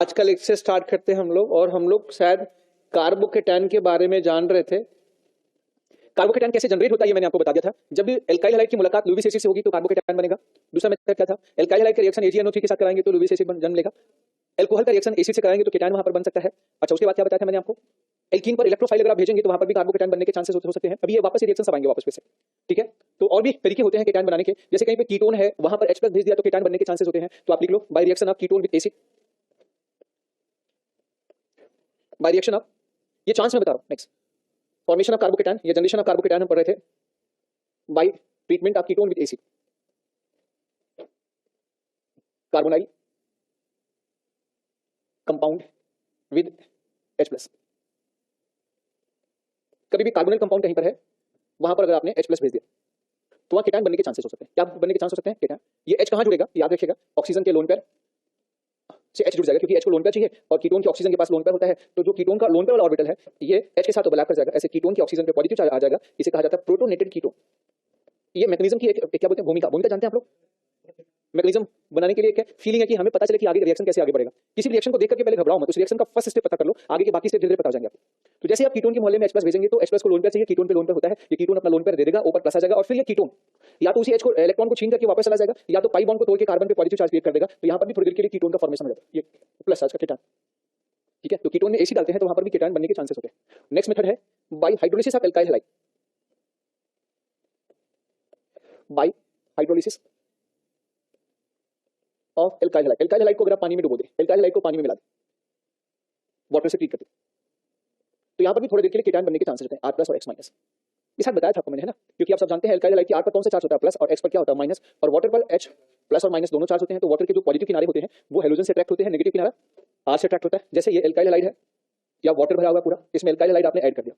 आज का lecture start करते हैं हम लोग। और हम लोग शायद कार्बोकेटायन के बारे में जान रहे थे। कार्बोकेटायन कैसे जनरेट होता है ये मैंने आपको बता दिया था। जब भी एल्काइल हैलाइड की मुलाकात लुईस एसिड से होगी तो कार्बोकेटायन बनेगा। दूसरा मेथड क्या था, एल्काइल हैलाइड का रिएक्शन AgNO3 के साथ कराएंगे तो लुईस एसिड जन्म लेगा। एल्कोहल का रिएक्शन एसिड से कराएंगे तो केटायन वहां पर बन सकता है। अच्छा, उसके बाद क्या बताया था मैंने आपको, एल्कीन पर इलेक्ट्रोफाइल अगर आप भेजेंगे तो वहां पर भी कार्बोकेटायन बनने के चांसेस हो सकते हैं। अभी ये वापस ये रिएक्शन सब आएंगे वापस फिर से, ठीक है। तो और भी तरीके होते हैं केटायन बनाने के, जैसे कहीं पे कीटोन है वहां पर H+ भेज दिया तो केटायन बनने के चांसेस होते हैं। तो आप लिख लो by reaction of ketone with acid, by reaction of, ये चांस मैं बता रहा हूं। नेक्स्ट, फॉर्मेशन ऑफ कार्बोकेटायन या जनरेशन ऑफ कार्बोकेटायन हम पढ़ रहे थे by treatment of ketone with acid, carbonyl compound with H+। कभी भी कार्बोनिल कंपाउंड कहीं पर है वहां पर अगर आपने H+ भेज दिया तो वहां केटायन बनने के चांसेस हो सकते हैं। क्या बनने के चांस हो सकते हैं? केटायन। ये H कहां जुड़ेगा याद रखिएगा, ऑक्सीजन के लोन पेयर से H जुड़ जाएगा, क्योंकि H को लोन पेयर चाहिए और कीटोन के ऑक्सीजन के पास लोन पेयर होता है। तो जो कीटोन का लोन पेयर वाला ऑर्बिटल है ये H के साथ ओवरलैप कर जाएगा, ऐसे कीटोन के ऑक्सीजन पे पॉजिटिव चार्ज आ जाएगा। इसे कहा जाता है प्रोटोनेटेड कीटोन। ये मैकेनिज्म की एक क्या बोलते हैं, भूमिका जानते हैं आप लोग। मैकेनिज्म बनाने के लिए क्या फीलिंग है कि हमें पता चले कि आगे रिएक्शन कैसे आगे बढ़ेगा। किसी रिएक्शन को देख करके पहले घबराओ मत, उस रिएक्शन का फर्स्ट स्टेप पता कर लो, आगे के बाकी स्टेप धीरे-धीरे पता हो जाएंगे आपको। तो जैसे आप कीटोन के मोहल्ले में H+ भेजेंगे तो H+ को लोन पेयर चाहिए, कीटोन पे लोन पेयर होता है, ये कीटोन अपना लोन पेयर दे देगा, ऊपर प्लस आ जाएगा और फिर ये कीटोन या तो उसी H को इलेक्ट्रॉन को छीन करके वापस चला जाएगा या तो पाई बॉन्ड को तोड़ के कार्बन पे पॉजिटिव चार्ज क्रिएट कर देगा। तो यहां पर भी थोड़ी देर के लिए कीटोन का फॉर्मेशन हो जाता है, ये प्लस चार्ज का केटायन, ठीक है। तो कीटोन में एसिड डालते हैं तो वहां पर भी केटायन बनने के चांसेस होते हैं। नेक्स्ट मेथड है bye hydrolysis of alkyl halide, bye hydrolysis of alkyl halide. Alkyl halide को अगर आप पानी में डुबो दे, एल्काइल हैलाइड को पानी में मिला दे, वाटर से ट्रीट कर दे, तो यहां पर भी थोड़ी देर के लिए केटायन बनने के चांसेस होते हैं, R+ और X-। ये साथ बताया था आपको मैंने, है ना। क्योंकि आप सब जानते हैं एल्काइल हैलाइड की R पर कौन सा चार्ज होता है प्लस और X पर क्या होता है माइनस, और वाटर पर H+ और माइनस दोनों चार्ज होते हैं। तो वाटर के जो पॉजिटिव किनारे होते हैं वो हेलोजन से अट्रैक्ट होते हैं, नेगेटिव किनारा R से अट्रैक्ट होता है। जैसे ये एल्काइल हैलाइड है या वाटर भरा हुआ पूरा, इसमें एल्काइल हैलाइड आपने ऐड कर दिया,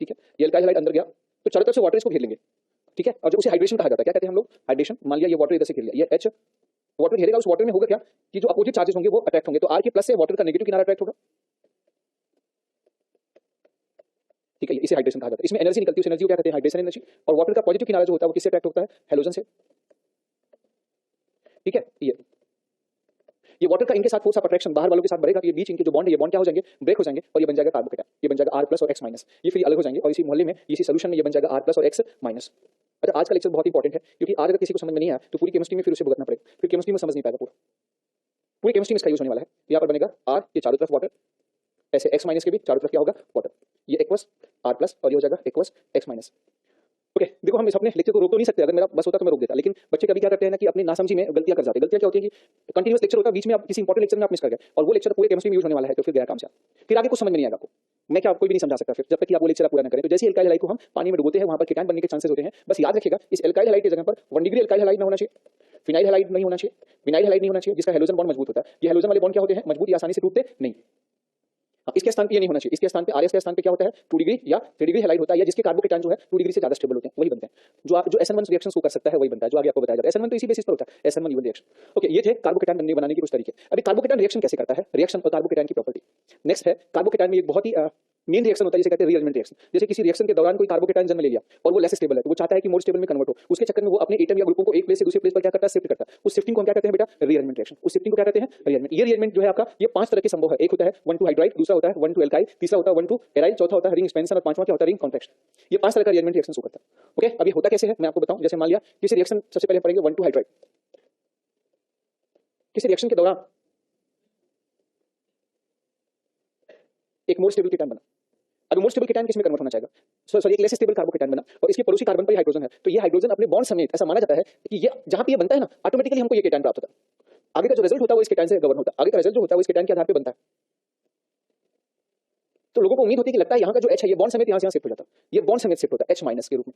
ठीक है। ये एल्काइल हैलाइड अंदर गया तो चारों तरफ से वाटर इसको घेर लेंगे, ठीक है। और जो उसे हाइड्रेशन कहा जाता है, क्या कहते हैं हम लोग, हाइड्रेशन। मान लिया ये वाटर इधर से घेर लिया, ये H वाटर घेरेगा, उस वाटर में होगा क्या कि जो अपोजिट चार्जेस होंगे वो अट्रैक्ट होंगे। तो R के प्लस से वाटर का नेगेटिव किनारा अट्रैक्ट होगा, ठीक है। इसे हाइड्रेशन कहा जाता है। इसमें एनर्जी निकलती है, उस एनर्जी को क्या कहते हैं, हाइड्रेशन एनर्जी। और वाटर का पॉजिटिव किनारा जो होता है वो किससे अट्रैक्ट होता है, हेलोजन से, ठीक है। ये वाटर का इनके साथ फोर्स ऑफ अट्रैक्शन बाहर वालों के साथ बढ़ेगा, तो ये बीच इनके जो बॉन्ड है, ये बॉन्ड क्या हो जाएंगे, ब्रेक हो जाएंगे और ये बन जाएगा कार्बोकेटायन। ये बन जाएगा R+ और X-। ये फिर अलग हो जाएंगे और इसी मोहल्ले में इसी सोल्यूशन में ये बन जाएगा R+ और X-। अच्छा, आज का लेक्चर बहुत इंपॉर्टेंट है क्योंकि आज अगर किसी को समझ में नहीं आया तो पूरी केमिस्ट्री में फिर उसे भुगतना पड़ेगा, फिर केमिस्ट्री में समझ नहीं पाएगा। पूरी केमिस्ट्री में इसका यूज होने वाला है। यहाँ पर बनेगा R, ये चारों तरफ वाटर, ऐसे X- के भी चारों तरफ क्या होगा, वाटर। ये एक्वस R+ और ये हो जाएगा एक्वस X-। ओके, देखो हम इस अपने लेक्चर को रोक तो नहीं सकते, अगर मेरा बस होता तो मैं रोक देता, लेकिन बच्चे कभी क्या करते हैं ना कि अपनी नासमझी में गलतियां कर जाते हैं। गलतियां क्या होती है कि कंटीन्यूअस लेक्चर होता है, बीच में आप किसी इंपॉर्टेंट लेक्चर में आप मिस कर गए और वो लेक्चर पूरे केमिस्ट्री में यूज होने वाला है, तो फिर गया काम से, फिर आगे कुछ समझ में नहीं आएगा आपको। मैं क्या कोई भी नहीं समझा सकता फिर जब तक कि आप वो लेक्चर आप पूरा न करें। तो जैसे एल्काइल हैलाइड को हम पानी में डुबोते हैं वहां पर केटायन बनने के चांसेस होते हैं। बस याद रखिएगा इस एल्काइल हैलाइड की जगह पर 1 डिग्री एल्काइल हैलाइड ना होना चाहिए, फिनाइल हैलाइड नहीं होना चाहिए, विनाइल हैलाइड नहीं होना चाहिए, जिसका हेलोजन बॉन्ड मजबूत होता है। ये हेलोजन वाले बॉन्ड क्या होते हैं, मजबूत, आसानी से टूटते नहीं। इसके स्थान पे ये नहीं होना चाहिए, इसके स्थान पे RS के स्थान पे क्या होता है, 2 डिग्री या 3 डिग्री हैलाइड होता है, या जिसके कार्बोकेटायन जो है 2 डिग्री से ज्यादा स्टेबल होते हैं वही बनते हैं। जो SN1 रिएक्शंस को कर सकता है वही बनता है, जो आगे आपको बताया जाता है। SN1 तो इसी बेसिस पर होता है, SN1 यूवल रिएक्शन। ओके, ये थे कार्बोकेटायन बनाने के कुछ तरीके। अभी कार्बोकेटायन रिएक्शन कैसे करता है, रिएक्शन और कार्बोकेटायन की प्रॉपर्टी। नेक्स्ट है कार्बोकेटायन में एक बहुत ही मेन रिएक्शन होता है जिसे कहते हैं रीअरेंजमेंट रिएक्शन। जैसे किसी रिएक्शन के दौरान कोई कार्बोकेटायन जन्म ले लिया और वो लेस स्टेबल है तो वो चाहता है कि मोर स्टेबल में कन्वर्ट हो, उसके चक्कर में वो अपने एटम या ग्रुपों को एक प्लेस से दूसरे प्लेस पर क्या करता है, शिफ्ट करता है। उस शिफ्टिंग को हम क्या कहते हैं बेटा, रीअरेंजमेंट रिएक्शन। उस शिफ्टिंग को क्या कहते हैं, रीअरेंजमेंट। ये रीअरेंजमेंट जो है आपका, ये 5 तरह के संभव है। एक होता है 1 to हाइड्राइड, दूसरा होता है 1 to एल्काइल, तीसरा होता है 1 to एराइल, चौथा होता है रिंग एक्सपेंशन और पांचवा क्या होता है, रिंग कॉन्ट्रैक्शन। ये 5 तरह का रीअरेंजमेंट रिएक्शन हो करता है। ओके, अभी होता कैसे है मैं आपको बताऊं। जैसे मान लिया किसी रिएक्शन, सबसे पहले पढ़ेंगे 1 to हाइड्राइड। किसी रिएक्शन के दौरान एक मोर स्टेबल केटायन बना, अब मोर स्टेबल केटायन किस में कन्वर्ट होना चाहेगा, सॉरी एक लेस स्टेबल कार्बोकेटायन बना और इसके पड़ोसी कार्बन पर हाइड्रोजन है, तो ये हाइड्रोजन अपने बॉन्ड समेत ऐसा माना जाता है कि ये जहां पे ये बनता है ना ऑटोमेटिकली हमको ये केटायन प्राप्त होता है। आगे का जो रिजल्ट होता है वो इस केटायन से गवर्न होता है, आगे का रिजल्ट जो होता है वो इस केटायन के आधार पर बनता है। तो लोगों को उम्मीद होती है कि लगता है यहाँ का जो H है ये बॉन्ड समेत यहाँ से यहाँ शिफ्ट हो जाता है, ये बॉन्ड समेत शिफ्ट होता है H- के रूप में।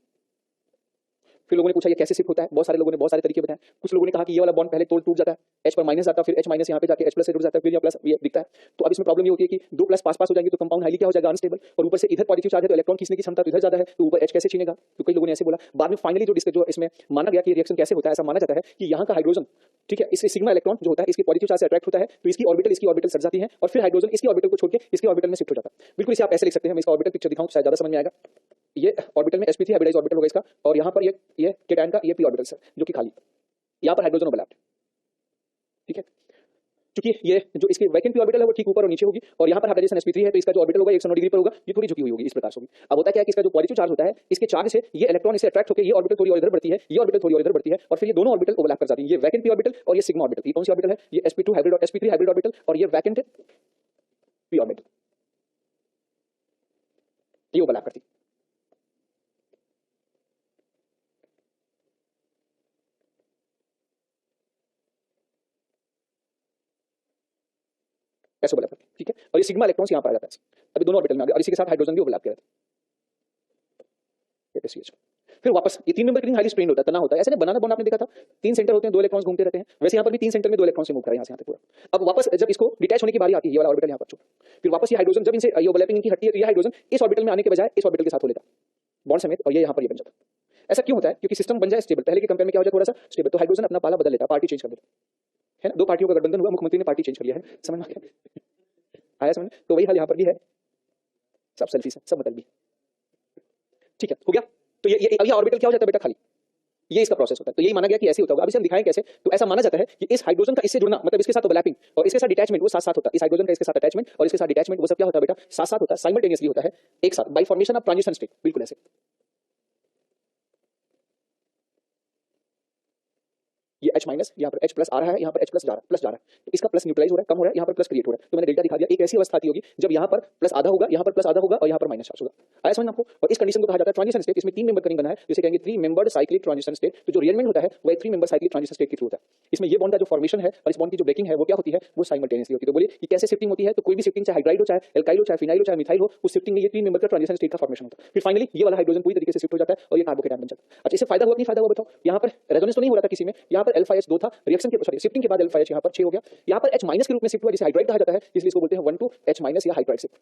फिर लोगों ने पूछा ये कैसे शिफ्ट होता है, बहुत सारे लोगों ने बहुत सारे तरीके बताए। कुछ लोगों ने कहा कि ये वाला बॉन्ड पहले टूट जाता है, H पर माइनस आता है, फिर H- यहाँ पे जाके H+ से जुड़ जाता है, फिर यहाँ प्लस ये दिखता है। तो अब इसमें प्रॉब्लम ये होती है कि 2 प्लस पास हो जाएंगे तो कंपाउंड हाईली क्या हो जाएगा, अनस्टेबल, और ऊपर से इधर पॉजिटिव चार्ज है तो इलेक्ट्रॉन खींचने की क्षमता तो इधर ज्यादा है, तो ऊपर H कैसे छीनेगा। तो कई लोगों ने ऐसे बोला। बाद में फाइनली जो इसमें माना गया कि रिएक्शन कैसे होता है, ऐसा माना जाता है कि यहाँ का हाइड्रोजन, ठीक है, इस सिग्मा इलेक्ट्रॉन जो होता है इसके पॉजिटिव चार्ज से अट्रैक्ट होता है, तो इसकी ऑर्बिटल सट जाती है और फिर हाइड्रोजन इसकी ऑर्बिटल को छोड़ के इसकी ऑर्बिटल में शिफ्ट हो जाता है। बिल्कुल इसे आप ऐसे लिख सकते हैं, मैं इसका ऑर्बिटल पिक्चर दिखाऊं तो शायद ज्यादा समझ में आएगा। ये ऑर्बिटल में sp3 हाइब्रिडाइज्ड ऑर्बिटल होगा इसका, और यहाँ पर ये केटायन का ये p ऑर्बिटल जो कि खाली, यहाँ पर हाइड्रोजन ओवरलैप्ड, ठीक है। क्योंकि ये जो इसकी वैकेंट ऑर्बिटल है वो ठीक ऊपर और नीचे होगी, और यहाँ पर हाइड्रोजन sp3 है तो इसका जो ऑर्बिटल होगा 109 डिग्री पर होगा, ये थोड़ी झुकी हुई होगी, इस प्रकार से होगी। अब होता क्या है कि इसका जो पॉजिटिव चार्ज होता है, इसके चार्ज से ये इलेक्ट्रॉन इससे अट्रैक्ट होकर ये ऑर्बिटल थोड़ी और इधर बढ़ती है, ये ऑर्बिटल थोड़ी और इधर बढ़ती है, और फिर ये दोनों ऑर्बिटल ओवरलैप कर जाती है, ये वैकेंट ऑर्बिटल और ये सिग्मा ऑर्बिटल। ये कौन सी ऑर्बिटल है? ये sp2 हाइब्रिड और sp3 हाइब्रिड ऑर्बिटल, और ये वैकेंट p ऑर्बिटल, ये ओवरलैप करती है। ऐसे ओवरलैप करती है, ठीक है। और ये सिग्मा इलेक्ट्रॉन्स यहाँ पर आ जाता है, अभी दोनों ऑर्बिटल में आ गया, और इसी के साथ हाइड्रोजन भी ओवरलैप किया जाता है। फिर वापस ये 3 मेंबर के रिंग हाईली स्ट्रेन्ड होता है, तना होता है, ऐसे नहीं बनाना बॉन्ड आपने देखा था, 3 सेंटर होते हैं, 2 इलेक्ट्रॉन्स घूमते रहते हैं, वैसे यहाँ पर भी 3 सेंटर में 2 इलेक्ट्रॉन से मूव कर रहे हैं यहाँ से यहाँ तक पूरा। अब वापस जब इसको डिटैच होने की बारी आती है, ये वाला ऑर्बिटल यहाँ पर छोड़, फिर वापस ये हाइड्रोजन जब इनसे ये ओवरलैपिंग इनकी हटती है तो ये हाइड्रोजन इस ऑर्बिटल में आने के बजाय इस ऑर्बिटल के साथ हो लेता बॉन्ड समेत, और ये यहाँ पर ये बन जाता। ऐसा क्यों होता है? क्योंकि सिस्टम बन जाए स्टेबल, पहले के कंपेयर में क्या हो जाए थोड़ा सा स्टेबल, तो हाइड्रोजन अपना पाला बदल लेता है, पार्टी चेंज कर देता है ना। 2 पार्टियों का गठबंधन हुआ, मुख्यमंत्री ने पार्टी चेंज कर लिया है, समझ में आया समझ? तो वही हाल यहाँ पर भी है, सब सेल्फी से सब बदल भी, ठीक है, हो गया। तो ये अब ये ऑर्बिटल क्या हो जाता है बेटा? खाली, ये इसका प्रोसेस होता है। तो यही माना गया कि ऐसे होता होगा। अब इसे हम दिखाएं कैसे? तो ऐसा माना जाता है कि इस हाइड्रोजन का इससे जुड़ना, मतलब इसके साथ ओवरलैपिंग और इसके साथ डिटैचमेंट वो साथ साथ होता है। इस हाइड्रोजन का इसके साथ अटैचमेंट और इसके साथ डिटैचमेंट वो सब क्या होता है बेटा? साथ साथ होता है, साइमल्टेनियसली होता है, एक साथ, bye formation of transition state, बिल्कुल ऐसे। ये H माइनस, यहाँ पर H प्लस आ रहा है, यहाँ पर H प्लस जा रहा है, तो इसका प्लस न्यूट्रलाइज हो रहा है, कम हो रहा है, यहाँ पर प्लस क्रिएट हो रहा है। तो मैंने डेल्टा दिखा दिया। एक ऐसी अवस्था आती होगी जब यहाँ पर प्लस आधा होगा, यहाँ पर प्लस आधा होगा और यहाँ पर माइनस चार्ज होगा। आया समझ आपको? और इस कंडीशन को कहा जाता है ट्रांजिशन स्टेट। इसमें 3 मेंबर का रिंग बना है, जिसे कहेंगे 3 मेंबर्ड साइक्लिक ट्रांजिशन स्टेट। तो जो रियरमेंट होता है वो 3 मेंबर साइक्लिक ट्रांजिशन स्टेट के थ्रू होता है। इसमें ये बॉन्ड का जो फॉर्मेशन है और इस बॉन्ड की जो ब्रेकिंग है वो क्या होती है? वो साइमल्टेनियसली होती है। तो बोलिए कि कैसे शिफ्टिंग होती है? तो कोई भी शिफ्टिंग, चाहे हाइड्राइड हो, चाहे एल्काइल हो, चाहे फिनाइल हो, चाहे मिथाइल हो, उस शिफ्टिंग में ये 3 मेंबर का ट्रांजिशन स्टेट का फॉर्मेशन होता है। फिर फाइनली ये वाला हाइड्रोजन पूरी तरीके से शिफ्ट हो जाता है और ये कार्बोकेटायन बन जाता है। अच्छा, इससे फायदा हुआ नहीं फायदा हुआ बताओ? यहाँ पर रेजोनेंस तो नहीं हो रहा था किसी में, यहाँ पर अल्फा H 2 था, रिएक्शन के सॉरी शिफ्टिंग के बाद अल्फा H यहाँ पर 6 हो गया, यहाँ पर H माइनस के रूप में शिफ्ट हुआ, जिसे हाइड्राइड कहा जाता है, इसलिए इसको बोलते हैं 1 to H माइनस या हाइड्राइड शिफ्ट।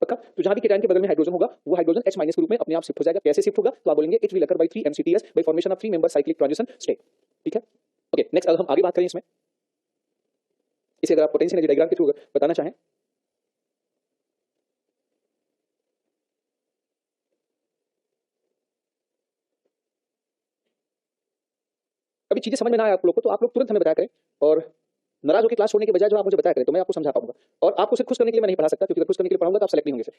पक्का? तो जहां भी केटायन के बगल में हाइड्रोजन होगा वो हाइड्रोजन H माइनस के रूप में अपने आप शिफ्ट हो जाएगा। कैसे शिफ्ट होगा? तो आप बोलेंगे it will occur by 3 MCTS bye formation of 3 member cyclic transition state. ठीक है, ओके। नेक्स्ट अब हम आगे बात करें इसमें, इसे अगर आप पोटेंशियल एनर्जी डायग्राम के थ्रू बताना चाहें, अभी चीजें समझ में ना आए आप लोग को तो आप लोग तुरंत हमें बताया करें, और नाराज होकर क्लास छोड़ने के बजाय जो आप मुझे बताया करें तो मैं आपको समझा पाऊंगा। और आपको सिर्फ खुश करने के लिए मैं नहीं पढ़ा सकता, क्योंकि अगर खुश करने के लिए पढ़ाऊंगा तो आप सेलेक्ट नहीं होंगे। फिर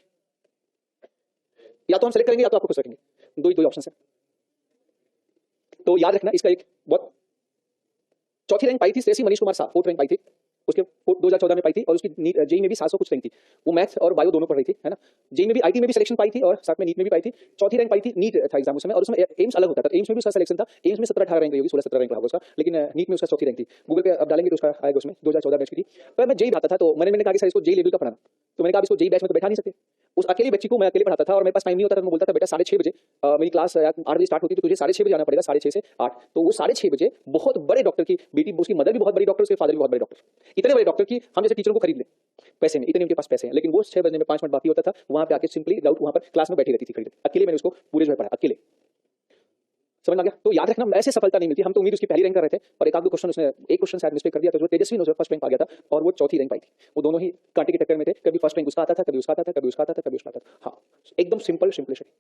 या तो हम सेलेक्ट करेंगे या तो आपको खुश रखेंगे, दो ही ऑप्शन है। तो याद रखना इसका एक बहुत, चौथी रैंक पाई थी श्रेयसी मनीष कुमार शाह, 4th रैंक पाई थी उसके 2014 में पाई थी, और उसकी जेई में भी 700 कुछ रैंक थी। वो मैथ और बायो दोनों पढ़ रही थी, है ना। जेई में भी आईटी में भी सिलेक्शन पाई थी और साथ में नीट में भी पाई थी। चौथी रैंक पाई थी, नीट था एग्जाम उसमें, और उसमें एम्स अलग होता था, एम्स में भी उसका सिलेक्शन था, एम्स में 17-18 रैंक होगी, 16-17 रैंक रहा उसका, लेकिन नीट में उसका चौथी रैंक थी। गूगल पे अब डालेंगे तो उसका आएगा, उसमें 2014 बैच की थी। पर मैं जेई आता था तो मैंने कहा कि सर इसको जेई लेवल का पढ़ाना, तो मैंने कहा इसको जेई बैच में तो बैठा नहीं सकते। उस अकेली बच्ची को मैं अकेले पढ़ाता था और मेरे पास टाइम नहीं होता था, तो मैं बोलता था बेटा 6:30 बजे मेरी क्लास 8 बजे स्टार्ट होती है, तो तुझे 6:30 बजे आना पड़ेगा, 6:30 से 8। तो वो 6:30 बजे बहुत बड़े डॉक्टर की बेटी, उसकी मदर भी बहुत बड़ी डॉक्टर, उसके फादर भी बहुत बड़े डॉक्टर, इतने बड़े डॉक्टर की हम जैसे टीचरों को खरीद ले पैसे में, इतने उनके पास पैसे हैं, लेकिन वो 6 बजने में 5 मिनट बाकी होता था, वहां पे आके सिंपली डाउट वहां पर क्लास में बैठी रहती थी खरीद। अकेले मैंने उसको पूरे जो है पढ़ा, अकेले। समझ में आ गया? तो याद रखना ऐसे सफलता नहीं मिलती। हम तो उम्मीद उसकी पहली रैंक कर रहे थे, और एक आध दो क्वेश्चन उसने, एक क्वेश्चन शायद मिस्टेक कर दिया था, जो तेजस्वी ने फर्स्ट रैंक पा गया था और वो चौथी रैंक पाई थी। वो दोनों ही कांटे की टक्कर में थे, कभी फर्स्ट रैंक उसका आता था, कभी उसका आता था, कभी उसका आता था, कभी उसका आता था। हाँ, एकदम सिंपल सिंपलिसिटी।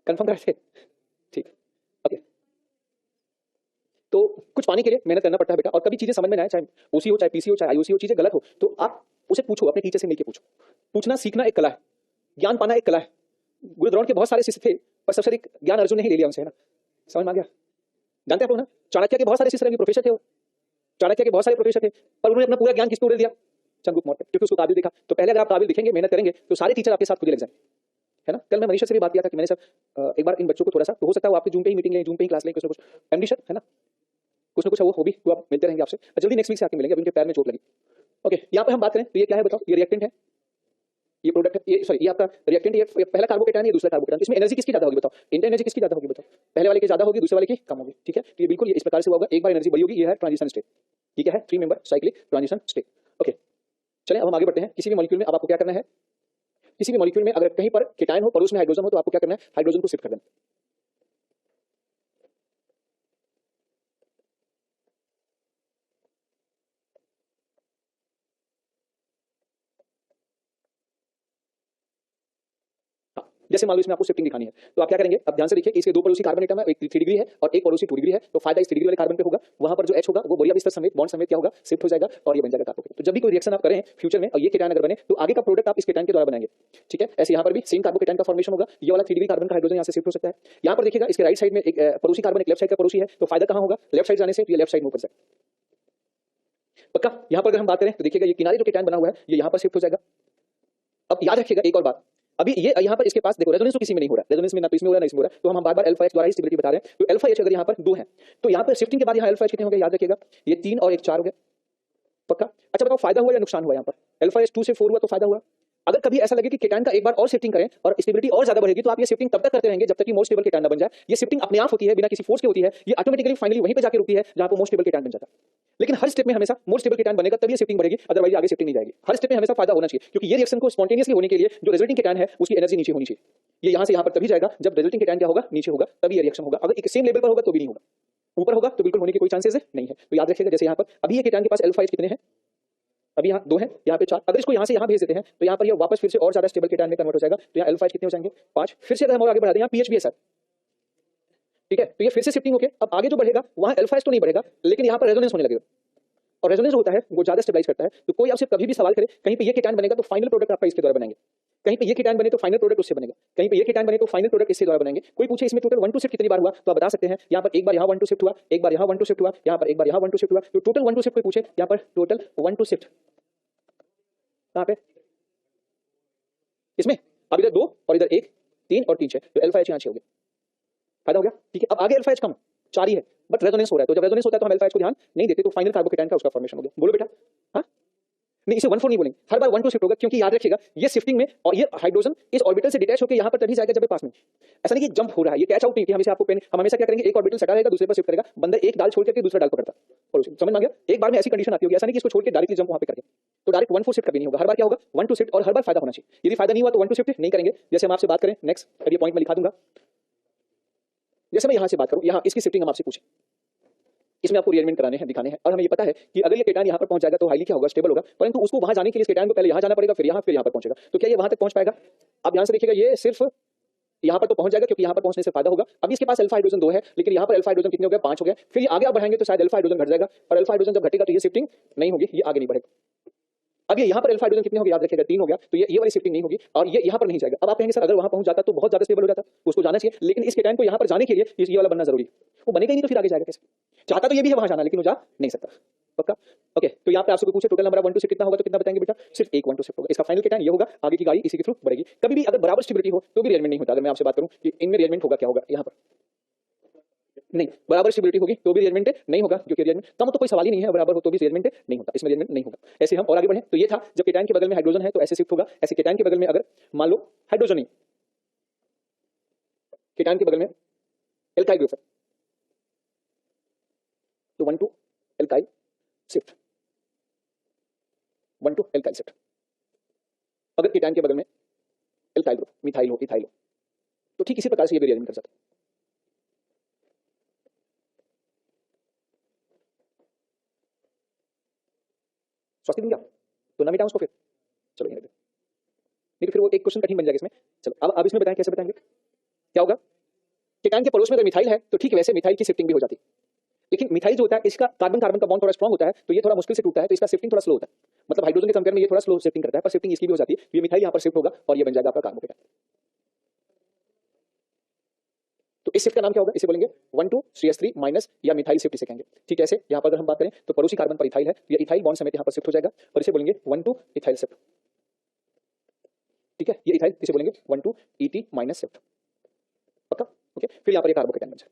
कंफर्म करते? ठीक, ओके। तो कुछ पाने के लिए मेहनत करना पड़ता है बेटा, और कभी चीजें समझ में ना आए, चाहे ओसी हो, चाहे पीसी हो, चाहे आईओसी हो, चीजें गलत हो तो आप उसे पूछो, अपने टीचर से मिलकर पूछो। पूछना सीखना एक कला है, ज्ञान पाना एक कला है। गुरुद्रोण के बहुत सारे शिष्य थे, पर सबसे अधिक ज्ञान अर्जुन ने ही ले लिया उनसे, है ना। समझ में आ गया? जानते हैं आप लोग ना, चाणक्य के बहुत सारे शिष्य रहे, प्रोफेसर थे वो, चाणक्य के बहुत सारे प्रोफेसर थे, पर उन्होंने अपना पूरा ज्ञान किसको उड़ेल दिया? चंद्रगुप्त मौर्य, क्योंकि उसको काबिल देखा। तो पहले अगर आप काबिल दिखेंगे, मेहनत करेंगे, तो सारे टीचर आपके साथ खुद ही लग जाएंगे, है ना। कल मैं मनीषा से भी बात किया था कि मैंने सर एक बार इन बच्चों को थोड़ा सा, तो हो सकता है वो आपके जूम पे ही मीटिंग लें, जूम पे ही क्लास लें, कुछ ना कुछ एमडी सर, है ना, कुछ ना कुछ वो भी, तो आप मिलते रहेंगे आपसे जल्दी, नेक्स्ट वीक से आके मिलेंगे। अभी उनके पैर में चोट लगी। ओके, यहाँ पे हम बात करें तो ये क्या है बताओ? ये रिएक्टेंट है, ये प्रोडक्ट है, ये सॉरी ये आपका रिएक्टेंट, ये पहला कार्बोकेटायन, ये दूसरा कार्बोकेटायन। इसमें एनर्जी किसकी ज्यादा होगी बताओ? इंटर एनर्जी किसकी ज्यादा होगी बताओ? पहले वाले की ज्यादा होगी, दूसरे वाले की कम होगी। ठीक है, तो ये बिल्कुल ये इस प्रकार से होगा, एक बार एनर्जी बढ़ी होगी, ये है ट्रांजिशन स्टेट। ठीक है, 3 member cyclic transition state. Okay, चलें अब हम आगे बढ़ते हैं। किसी भी मॉलिक्यूल में अब आपको क्या करना है? किसी भी मॉलिक्यूल में अगर कहीं पर केटायन हो, पड़ोस में हाइड्रोजन हो, तो आपको क्या करना है? हाइड्रोजन को शिफ्ट कर देना। जैसे मान लो इसमें आपको शिफ्टिंग दिखानी है, तो आप क्या करेंगे, अब ध्यान से देखिए, इसके दो पड़ोसी कार्बन एटम है, एक 3 डिग्री है और एक पड़ोसी 2 डिग्री है, तो फायदा इस 3 डिग्री वाले कार्बन पे होगा, वहां पर जो H होगा वो बोरिया बिस्तर समेत बॉन्ड समेत क्या होगा, शिफ्ट हो जाएगा और ये बन जाएगा कार्बोकेटाइन। तो जब भी कोई रिएक्शन आप करें फ्यूचर में और ये केटायन अगर बने तो आगे का प्रोडक्ट आप इस केटायन के द्वारा बनाएंगे, ठीक है। ऐसे यहाँ पर भी सेम कार्बोकेटायन का फॉर्मेशन होगा, ये वाला 3 डिग्री कार्बन का हाइड्रोजन यहाँ से शिफ्ट हो सकता है। यहाँ पर देखिएगा इसके राइट साइड में एक पड़ोसी कार्बन एक लेफ्ट साइड का पड़ोसी है, तो फायदा कहाँ होगा, लेफ्ट साइड जाने से, ये लेफ्ट साइड मूव कर सकता है पक्का। यहाँ पर अगर हम बात करें तो देखिएगा ये किनारे जो केटायन बना हुआ है ये यहाँ पर शिफ्ट हो जाएगा। अब याद रखिएगा एक और बात, अभी ये यहाँ पर इसके पास देखो रेजोनेंस तो किसी में नहीं हो रहा है, रेजोनेंस में ना तो इसमें हो रहा है ना इसमें हो रहा है, तो हम बार-बार अल्फा H द्वारा स्टेबिलिटी बता रहे हैं। तो अल्फा H अगर यहाँ पर 2 है तो यहाँ पर शिफ्टिंग के बाद यहाँ अल्फा H कितने हो गए, याद रखिएगा ये 3 और 1 4 हो गए पक्का। अच्छा बताओ फायदा हुआ या नुकसान हुआ, यहाँ पर अल्फा H 2 से 4 हुआ तो फायदा हुआ। अगर कभी ऐसा लगे कि केटायन का एक बार और शिफ्टिंग करें और स्टेबिलिटी और ज्यादा बढ़ेगी तो आप ये शिफ्टिंग तब तक करते रहेंगे जब तक कि मोस्ट स्टेबल केटायन ना बन जाए। ये शिफ्टिंग अपने आप होती है, बिना किसी फोर्स के होती है, ये ऑटोमेटिकली फाइनली वहीं पे जाके रुकती है जहां पर मोस्ट स्टेबल केटायन बन जाता है। लेकिन हर स्टेप में हमेशा मोस्ट स्टेबल केटायन बनेगा तभी ये शिफ्टिंग बढ़ेगी, अदरवाइज आगे शिफ्टिंग नहीं जाएगी। हर स्टेप में हमेशा फायदा होना चाहिए, क्योंकि ये रिएक्शन को स्पॉन्टेनियसली होने के लिए जो रिजल्टिंग केटायन है उसकी एनर्जी नीचे होनी चाहिए। ये यहाँ से यहाँ पर तभी जाएगा जब रिजल्टिंग केटायन क्या होगा, नीचे होगा, तभी ये रिएक्शन होगा। अगर एक सेम लेवल पर होगा तो भी नहीं होगा, ऊपर होगा तो बिल्कुल होने की कोई चांसेस नहीं है। तो याद रखिएगा जैसे यहाँ पर अभी ये केटायन के पास अल्फा H कितने हैं, अभी यहाँ 2 है, यहाँ पे 4, अगर इसको यहाँ से यहाँ भेज देते हैं तो यहाँ पर ये वापस फिर से और ज्यादा स्टेबल केटायन में कन्वर्ट हो जाएगा। तो यहाँ अल्फा H कितने हो जाएंगे 5, फिर से अगर हम और आगे बढ़ा दें यहाँ पीएच भी है सर, ठीक है। तो ये फिर से शिफ्टिंग होके अब आगे जो बढ़ेगा वहाँ अल्फा H तो नहीं बढ़ेगा, लेकिन यहाँ पर रेजोनेंस होने लगेगा और रेजोनेंस होता है वो ज्यादा स्टेबलाइज करता है। तो कोई आपसे कभी भी सवाल करे कहीं पे ये केटायन बनेगा तो फाइनल प्रोडक्ट आपका इसके द्वारा बनाएंगे, कहीं पे ये केटायन बने तो फाइनल प्रोडक्ट उससे बनेगा, कहीं पे ये केटायन बने तो फाइनल प्रोडक्ट इससे द्वारा बनाएंगे। कोई पूछे इसमें टोटल 1 टू शिफ्ट कितनी बार हुआ तो आप बता सकते हैं, यहाँ पर एक बार यहाँ 1 टू शिफ्ट हुआ, एक बार यहाँ 1 टू शिफ्ट हुआ, यहाँ पर एक बार यहाँ 1 टू शिफ्ट हुआ, तो टोटल 1 टू शिफ्ट कोई पूछे यहाँ पर टोटल 1 टू शिफ्ट कहाँ पे, इसमें अब इधर 2 और इधर 1 3 और 3 6, तो अल्फा H यहाँ 6 हो गया, फायदा हो गया, ठीक है। अब आगे अल्फा H कम 4 ही है बट रेजोनेंस हो रहा है, तो जब रेजोनेंस होता है तो हम अल्फा H को ध्यान नहीं देते, तो फाइनल कार्बोकेटायन का उसका फॉर्मेशन हो गया। बोलो बेटा, हाँ नहीं इसे 1 4 नहीं बोलेंगे, हर बार 1 2 शिफ्ट होगा, क्योंकि याद रखिएगा ये शिफ्टिंग में और ये हाइड्रोजन इस ऑर्बिटल से डिटैच होकर यहाँ पर तभी जाएगा जब ये पास में, ऐसा नहीं कि जंप हो रहा है, ये कैच आउट नहीं कि हमेशा आपको पेन, हम हमेशा क्या करेंगे एक ऑर्बिटल सटा रहेगा दूसरे पर शिफ्ट करेगा, बंदा एक डाल छोड़ करके दूसरा डाल पकड़ता और समझ में आ गया। एक बार में ऐसी कंडीशन आती होगी, ऐसा नहीं कि इसको छोड़ के डायरेक्टली जंप वहां पे करके, तो डायरेक्ट 1 4 शिफ्ट कभी नहीं होगा, हर बार क्या होगा 1 टू शिफ्ट और हर बार फायदा होना चाहिए। यदि फायदा नहीं हुआ तो 1 टू शिफ्ट नहीं करेंगे। जैसे हम आपसे बात करें नेक्स्ट, अब ये पॉइंट मैं लिखा दूंगा, जैसे मैं यहाँ से बात करूँ, यहाँ इसकी शिफ्टिंग हम आपसे पूछे, इसमें आपको रिअरेंजमेंट कराने हैं, दिखाने हैं, और हमें ये पता है कि अगर ये केटायन यहाँ पर पहुंच जाएगा तो हाईली क्या होगा, स्टेबल होगा, परंतु उसको वहां जाने के लिए इस केटायन को पहले यहाँ जाना पड़ेगा, फिर यहाँ पर पहुंचेगा। तो क्या ये वहां तक पहुंच पाएगा? अब यहाँ से देखिएगा ये सिर्फ यहाँ पर तो पहुंच जाएगा, क्योंकि यहाँ पर पहुंचने से फायदा होगा। अभी इसके पास अल्फा हाइड्रोजन 2 है, लेकिन यहाँ पर अल्फा हाइड्रोजन कितने हो गए 5 हो गए, फिर ये आगे आप बढ़ाएंगे तो शायद अल्फा हाइड्रोजन घट जाएगा, और अल्फा हाइड्रोजन जब घटेगा तो ये शिफ्टिंग नहीं होगी, ये आगे नहीं बढ़ेगा। अब ये यहाँ पर अल्फा हाइड्रोजन कितने हो गए, याद रखिएगा 3 हो गया, तो ये वाली शिफ्टिंग नहीं होगी और ये यहाँ पर नहीं जाएगा। अब आप कहेंगे सर अगर वहां पहुंच जाता तो बहुत ज्यादा स्टेबल हो जाता, उसको जाना चाहिए, लेकिन इस केटायन को यहाँ पर जाने के लिए ये वाला बनना जरूरी है, वो बनेगा ही नहीं तो फिर आगे जाएगा कैसे? चाहता तो ये भी है वहां जाना, लेकिन वो जा नहीं सकता, पक्का। ओके, तो यहाँ पे आपसे पूछे टोटल नंबर 1 टू शिफ्ट कितना होगा, तो कितना बताएंगे बेटा, सिर्फ एक 1 टू शिफ्ट होगा। इसका फाइनल केटायन ये होगा, आगे की गाड़ी इसी के थ्रू बढ़ेगी। कभी भी अगर बराबर स्टेबिलिटी हो तो भी रिअरेंजमेंट नहीं होता। अगर मैं आपसे बात करूं कि इनमें रिअरेंजमेंट होगा, क्या होगा, यहाँ पर नहीं, बराबर स्टेबिलिटी होगी तो भी रिअरेंजमेंट नहीं होगा, क्योंकि रिअरेंजमेंट कम तो कोई सवाल ही नहीं है, बराबर हो तो भी रिअरेंजमेंट नहीं होता, इसमें रिअरेंजमेंट नहीं होगा। ऐसे हम और आगे बढ़े तो ये था जब केटायन के बगल में हाइड्रोजन है तो ऐसे शिफ्ट होगा, ऐसे केटायन के बगल में अगर मान लो हाइड्रोजन नहीं, केटायन के बगल में एल्काइल ग्रुप है तो 1 two alkyl shift, 1 two alkyl shift. अगर केटायन के बगल में एल्काइल ग्रुप मिथाइल हो, इथाइल हो, तो ठीक इसी प्रकार से ये भी रिअरेंजमेंट कर सकता है। स्वास्थ्य दूंगा तो ना मिटाऊं उसको फिर, चलो नहीं तो फिर वो एक क्वेश्चन कठिन बन जाएगा इसमें। चलो अब इसमें बताएं कैसे बताएंगे, क्या होगा, केटायन के पड़ोस में अगर मिथाइल है तो ठीक वैसे मिथाइल की शिफ्टिंग भी हो जाती है, लेकिन मिथाइल जो होता है इसका कार्बन कार्बन का बॉन्ड थोड़ा स्ट्रांग होता है, तो ये थोड़ा मुश्किल से टूटता है, तो इसका शिफ्टिंग थोड़ा स्लो होता है। मतलब हाइड्रोजन के कंपेयर में ये थोड़ा स्लो शिफ्टिंग करता है, पर शिफ्टिंग इसकी भी हो जाती है, तो ये मिथाइल यहाँ पर शिफ्ट होगा और ये बन जाएगा आपका कार्बोकेटायन। तो इस शिफ्ट का नाम क्या होगा, इसे बोलेंगे 1 टू CH3 माइनस या मिथाइल शिफ्ट इसे कहेंगे। ठीक है, ऐसे यहाँ पर अगर हम बात करें तो पड़ोसी कार्बन पर इथाइल है, ये इथाइल बॉन्ड समेत यहाँ पर शिफ्ट हो जाएगा और इसे बोलेंगे 1 टू इथाइल शिफ्ट। ठीक है, ये इथाइल इसे बोलेंगे 1 टू ET माइनस शिफ्ट, पक्का। ओके, फिर यहाँ पर ये कार्बोकेटायन बन जाए।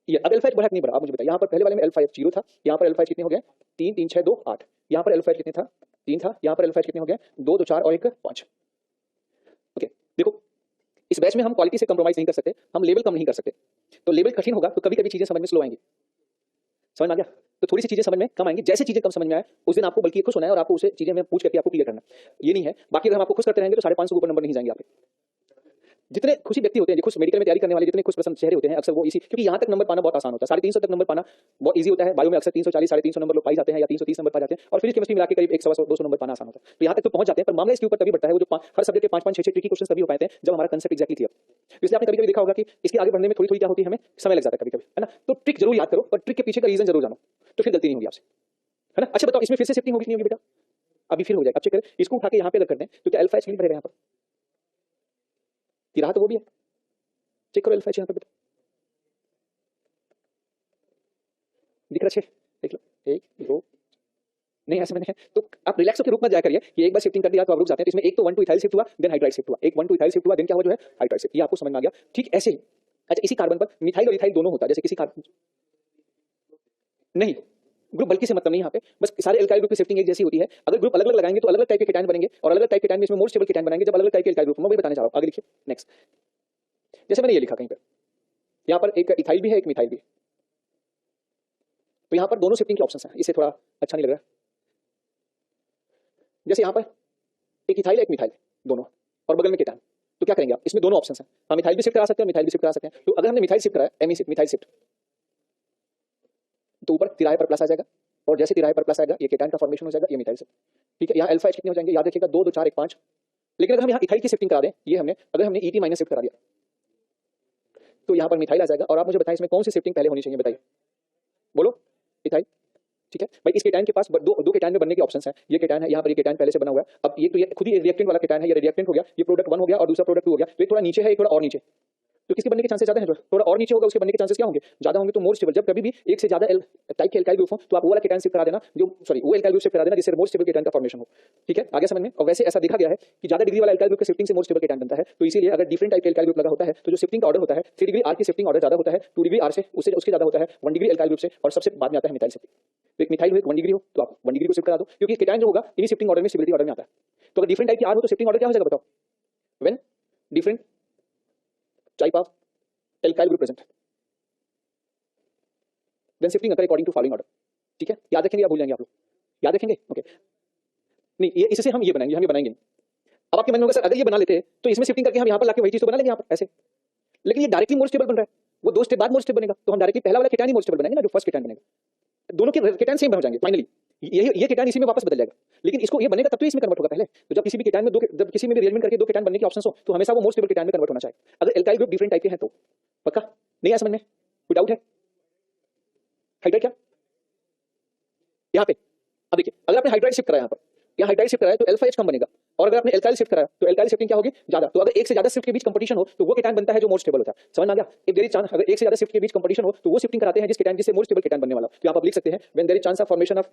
ये अब अल्फा H बढ़ा नहीं बढ़ा, आप मुझे बताइए। यहाँ पर पहले वाले में अल्फा H 0 था, यहाँ पर अल्फा H कितने हो गए 3 3 6 2 8, यहाँ पर अल्फा H कितने था 3 था, यहाँ पर अल्फा H कितने हो गए 2 2 4 और 1 5। ओके, देखो इस बैच में हम क्वालिटी से कंप्रोमाइज नहीं कर सकते, हम लेवल कम नहीं कर सकते, तो लेवल कठिन होगा तो कभी कभी चीजें समझ में स्लो आएंगी, समझ में आ गया? तो थोड़ी सी चीजें समझ में कम आएंगी, जैसे चीजें कम समझ में आए उस दिन आपको बल्कि खुश होना है और आपको उसे चीजें में पूछ करके आपको क्लियर करना, ये नहीं है। बाकी अगर हम आपको खुश करते रहेंगे तो 550 के ऊपर नंबर नहीं जाएंगे आपके। जितने खुशी व्यक्ति होते हैं, खुश मेडिकल में तैयारी करने वाले जितने खुश प्रसन्न चेहरे होते हैं, अक्सर वो इसी, क्योंकि यहाँ तक नंबर पाना बहुत आसान होता है, 350 तक नंबर पाना बहुत इजी होता है। बायो में अक्सर 340 350 नंबर लोग पाई जाते हैं या 330 नंबर पा जाते हैं, और फिजिक्स केमिस्ट्री मिला के करीब 100 200 नंबर पाना आसान होता है। तो यहाँ तक तो पहुंच जाते हैं, पर मामला इसके ऊपर तभी बढ़ता है वो जो हर सब्जेक्ट के 5-5 6-6 ट्रिकी क्वेश्चन तभी हो पाते हैं जब हमारा कंसेप्ट एक्जैक्टली क्लियर। इसलिए आपने कभी-कभी देखा होगा कि इसके आगे बढ़ने में थोड़ी-थोड़ी क्या होती है, हमें समय लग जाता है कभी-कभी, है ना। तो ट्रिक जरूर याद करो, पर ट्रिक के पीछे का रीजन जरूर जानो, तो फिर गलती नहीं होगी आपसे, है ना। अच्छा बताओ, इसमें फिर से शिफ्टिंग होगी नहीं होगी बेटा? अभी फिर हो जाएगा। अब चेक करें, इसको उठा के यहाँ पे अगर कर दें तो क्या अल्फा एच नहीं बढ़ेगा यहाँ पर? ये रहा तो वो भी है, चेक करो अल्फा एच यहाँ पर बेटा, दिख रहा है? देख लो, 1 2 नहीं ऐसे मैंने है, तो आप रिलैक्स होकर रुक मत जाया करिए। ये एक बार शिफ्टिंग कर दिया तो आप रुक जाते हैं। तो इसमें एक तो 1 टू इथाइल शिफ्ट हुआ, देन हाइड्राइड शिफ्ट हुआ, एक 1 टू इथाइल शिफ्ट हुआ, देन क्या हुआ जो है हाइड्राइड शिफ्ट। ये आपको समझ में आ गया? ठीक ऐसे ही अच्छा इसी कार्बन पर मिथाइल और इथाइल दोनों होता है, जैसे किसी कार्बन नहीं ग्रुप बल्कि से मतलब नहीं, यहाँ पे बस सारे एल्काइल ग्रुप की शिफ्टिंग एक जैसी होती है। अगर ग्रुप अलग अलग लगाएंगे तो अलग अलग टाइप के केटायन बनेंगे, और अलग अलग टाइप के केटायन में इसमें मोर स्टेबल केटायन बनाएंगे जब अलग अलग टाइप के एल्काइल ग्रुप। मैं वही बताने जा रहा हूँ, आगे लिखिए नेक्स्ट। जैसे मैंने ये लिखा कहीं पर, यहाँ पर एक इथाइल भी है एक मिथाइल भी है, तो यहाँ पर दोनों शिफ्टिंग के ऑप्शन हैं। इसे थोड़ा अच्छा नहीं लग रहा है, जैसे यहाँ पर एक इथाइल एक मिथाइल दोनों, और बगल में केटायन, तो क्या करेंगे आप? इसमें दोनों ऑप्शन हैं, हम मिथाइल भी शिफ्ट करा सकते हैं, मिथाइल भी शिफ्ट करा सकते हैं। तो अगर हमने मिथाइल शिफ्ट कराया, एमी शिफ्ट मिथाइल शिफ्ट, तो ऊपर तिराहे पर प्लस आ जाएगा, और जैसे तिराहे पर प्लस आएगा ये केटायन का फॉर्मेशन हो जाएगा, ये मिथाइल शिफ्ट। ठीक है, यहाँ अल्फा एच कितने हो जाएंगे याद रखिएगा, 2 2 4 1 5। लेकिन अगर हम यहाँ इथाइल की शिफ्टिंग करा दें, ये हमने अगर हमने ईटी माइनस शिफ्ट करा दिया तो यहाँ पर मिथाइल आ जाएगा। और आप मुझे बताएं इसमें कौन सी शिफ्टिंग पहले होनी चाहिए, बताइए, बोलो। इथाइल। ठीक है भाई, इस केटायन के पास दो केटायन में बनने के ऑप्शंस हैं। ये केटायन है, यहाँ पर ये केटायन पहले से बना हुआ है। अब ये तो ये खुद ही रिएक्टेंट वाला केटायन है, ये रिएक्टेंट हो गया, ये प्रोडक्ट 1 हो गया और दूसरा प्रोडक्ट 2 हो गया। तो ये थोड़ा नीचे है, ये थोड़ा और नीचे, तो किसके बनने के चांसेस ज्यादा हैं? जो थोड़ा और नीचे होगा उसके बनने के चांसेस क्या होंगे? ज्यादा होंगे। तो मोर स्टेबल, जब कभी भी एक से ज्यादा टाइप के एल्काइल ग्रुप हो तो आप वो वाला केटायन शिफ्ट करा देना, जो सॉरी वो एल्काइल ग्रुप शिफ्ट करा देना जिससे मोर स्टेबल केटायन का फॉर्मेशन हो। ठीक है, आगे समझ में। और वैसे ऐसा देखा गया है कि ज्यादा डिग्री वाला एल्काइल ग्रुप के शिफ्टिंग से मोर स्टेबल केटायन बनता है। तो इसीलिए अगर डिफरेंट टाइप के एल्काइल ग्रुप लगा होता है तो जो शिफ्टिंग का ऑर्डर होता है 3 डिग्री आर की शिफ्टिंग ऑर्डर ज्यादा होता है, 2 डिग्री आर से उससे उसके ज्यादा होता है 1 डिग्री एल्काइल ग्रुप से, और सबसे बाद में आता है मिथाइल शिफ्टिंग। तो एक मिथाइल हो एक 1 डिग्री हो तो आप 1 डिग्री को शिफ्ट करा दो, क्योंकि केटायन जो होगा इन्हीं शिफ्टिंग ऑर्डर में स्टेबिलिटी ऑर्डर में आता है। तो अगर डिफरेंट टाइप की आर हो तो शिफ्टिंग ऑर्डर क्या हो जाएगा बताओ? When different type of alkyl group present, then shifting occur according to following order. ठीक है, याद रखेंगे या भूल जाएंगे आप लोग? याद रखेंगे, ओके। नहीं ये इससे हम ये बनाएंगे, हम ये बनाएंगे नहीं। अब आपके मन में होगा सर अगर ये बना लेते तो इसमें शिफ्टिंग करके हम यहाँ पर लाके वही चीज तो बना लेंगे यहाँ पर ऐसे, लेकिन ये डायरेक्टली मोर स्टेबल बन रहा है, वो 2 स्टेप बाद मोर स्टेबल बनेगा, तो हम डायरेक्टली पहला वाला केटायन ही मोर स्टेबल बनाएंगे ना, जो फर्स्ट केटायन बनेगा। दोनों के केटायन सेम हो जाएंगे फाइनली, ये केटायन इसी में वापस बदल जाएगा, लेकिन इसको ये बनेगा तब तो इसमें कन्वर्ट होगा पहले। तो जब किसी भी केटायन में जब किसी में भी अरेंजमेंट करके 2 केटायन बनने के ऑप्शंस हो तो हमेशा वो मोर स्टेबल केटायन में कन्वर्ट होना चाहिए। अगर एल्काइल ग्रुप डिफरेंट टाइप के हैं तो पक्का नहीं है, समझ में कोई डाउट है? हाइड्राइड क्या यहाँ पे? अब देखिए, अगर आपने हाइड्राइड शिफ्ट कराया यहाँ पर, या हाइड्राइड शिफ्ट कराया तो अल्फा एच कम बनेगा, और अगर आपने एल्काइल शिफ्ट कराया तो एल्काइल शिफ्टिंग क्या होगी? ज्यादा। तो अगर एक से ज्यादा शिफ्ट के बीच कंपटीशन हो तो वो केटायन बनता है जो मोर स्टेबल होता है। समझ में आ गया? इफ देयर इज चांस, अगर एक से ज्यादा शिफ्ट के बीच कंपटीशन हो तो वो शिफ्टिंग कराते हैं जिस केटायन जिससे मोर स्टेबल केटायन बनने वाला। तो यहाँ आप लिख सकते हैं when there is chance of formation of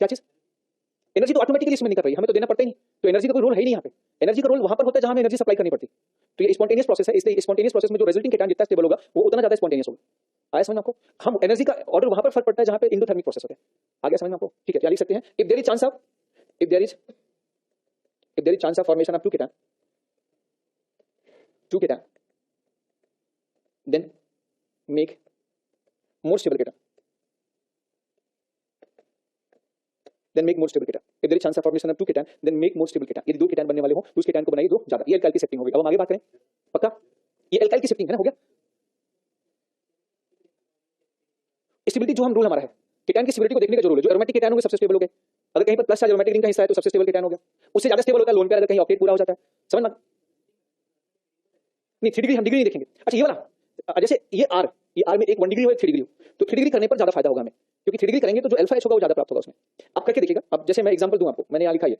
क्या चीज? एनर्जी तो ऑटोमेटिकली इसमें नहीं कर रही, हमें तो देना पड़ता ही नहीं, तो एनर्जी का कोई रोल है ही नहीं यहाँ पे। एनर्जी का रोल वहां पर होता है जहां हमें एनर्जी सप्लाई करनी पड़ती। तो ये स्पॉन्टेनियस प्रोसेस है, इसलिए स्पॉन्टेनियस प्रोसेस में जो रिजल्टिंग केटायन जितना स्टेबल होगा वो उतना ज्यादा स्पॉन्टेनियस होगा। आया समझ में आपको? हम एनर्जी का ऑर्डर वहां पर फर्क पड़ता है जहां पे एंडोथर्मिक प्रोसेस होता है। आगे समझ में आपको? ठीक है, क्या लिख सकते हैं? If there is chance of if there is chance of formation of 2 cation then make more stable cation, then make more stable cation. if there is chance of formation of 2 cation then make more stable cation. यदि 2 cation बनने वाले हो तो उस cation को बनाइए 2 ज्यादा। ये एल्काइल की शिफ्टिंग होगी। अब हम आगे बात करें, पक्का? ये एल्काइल की शिफ्टिंग है ना, हो गया। स्टेबिलिटी जो हम रूल हमारा है, केटायन की स्टेबिलिटी को देखने का जो रूल है, जो एरोमेटिक केटायन होंगे सबसे स्टेबल हो गए। अगर कहीं पर प्लस चार्ज एरोमेटिक रिंग का हिस्सा है तो सबसे स्टेबल केटायन हो गया। उससे ज्यादा स्टेबल होता है लोन पेयर, अगर कहीं ऑक्टेट पूरा हो जाता है। समझ में? नहीं 3 डिग्री हम डिग्री नहीं देखेंगे। अच्छा ये वाला, जैसे ये आर में एक 1 डिग्री हो एक 3 डिग्री हो, तो 3 डिग्री करने पर ज्यादा फायदा होगा हमें, क्योंकि 3 डिग्री करेंगे तो जो अल्फा एच होगा वो ज्यादा प्राप्त होगा उसमें। आप करके देखिएगा। अब जैसे मैं एग्जांपल दूं आपको, मैंने यहाँ लिखा है,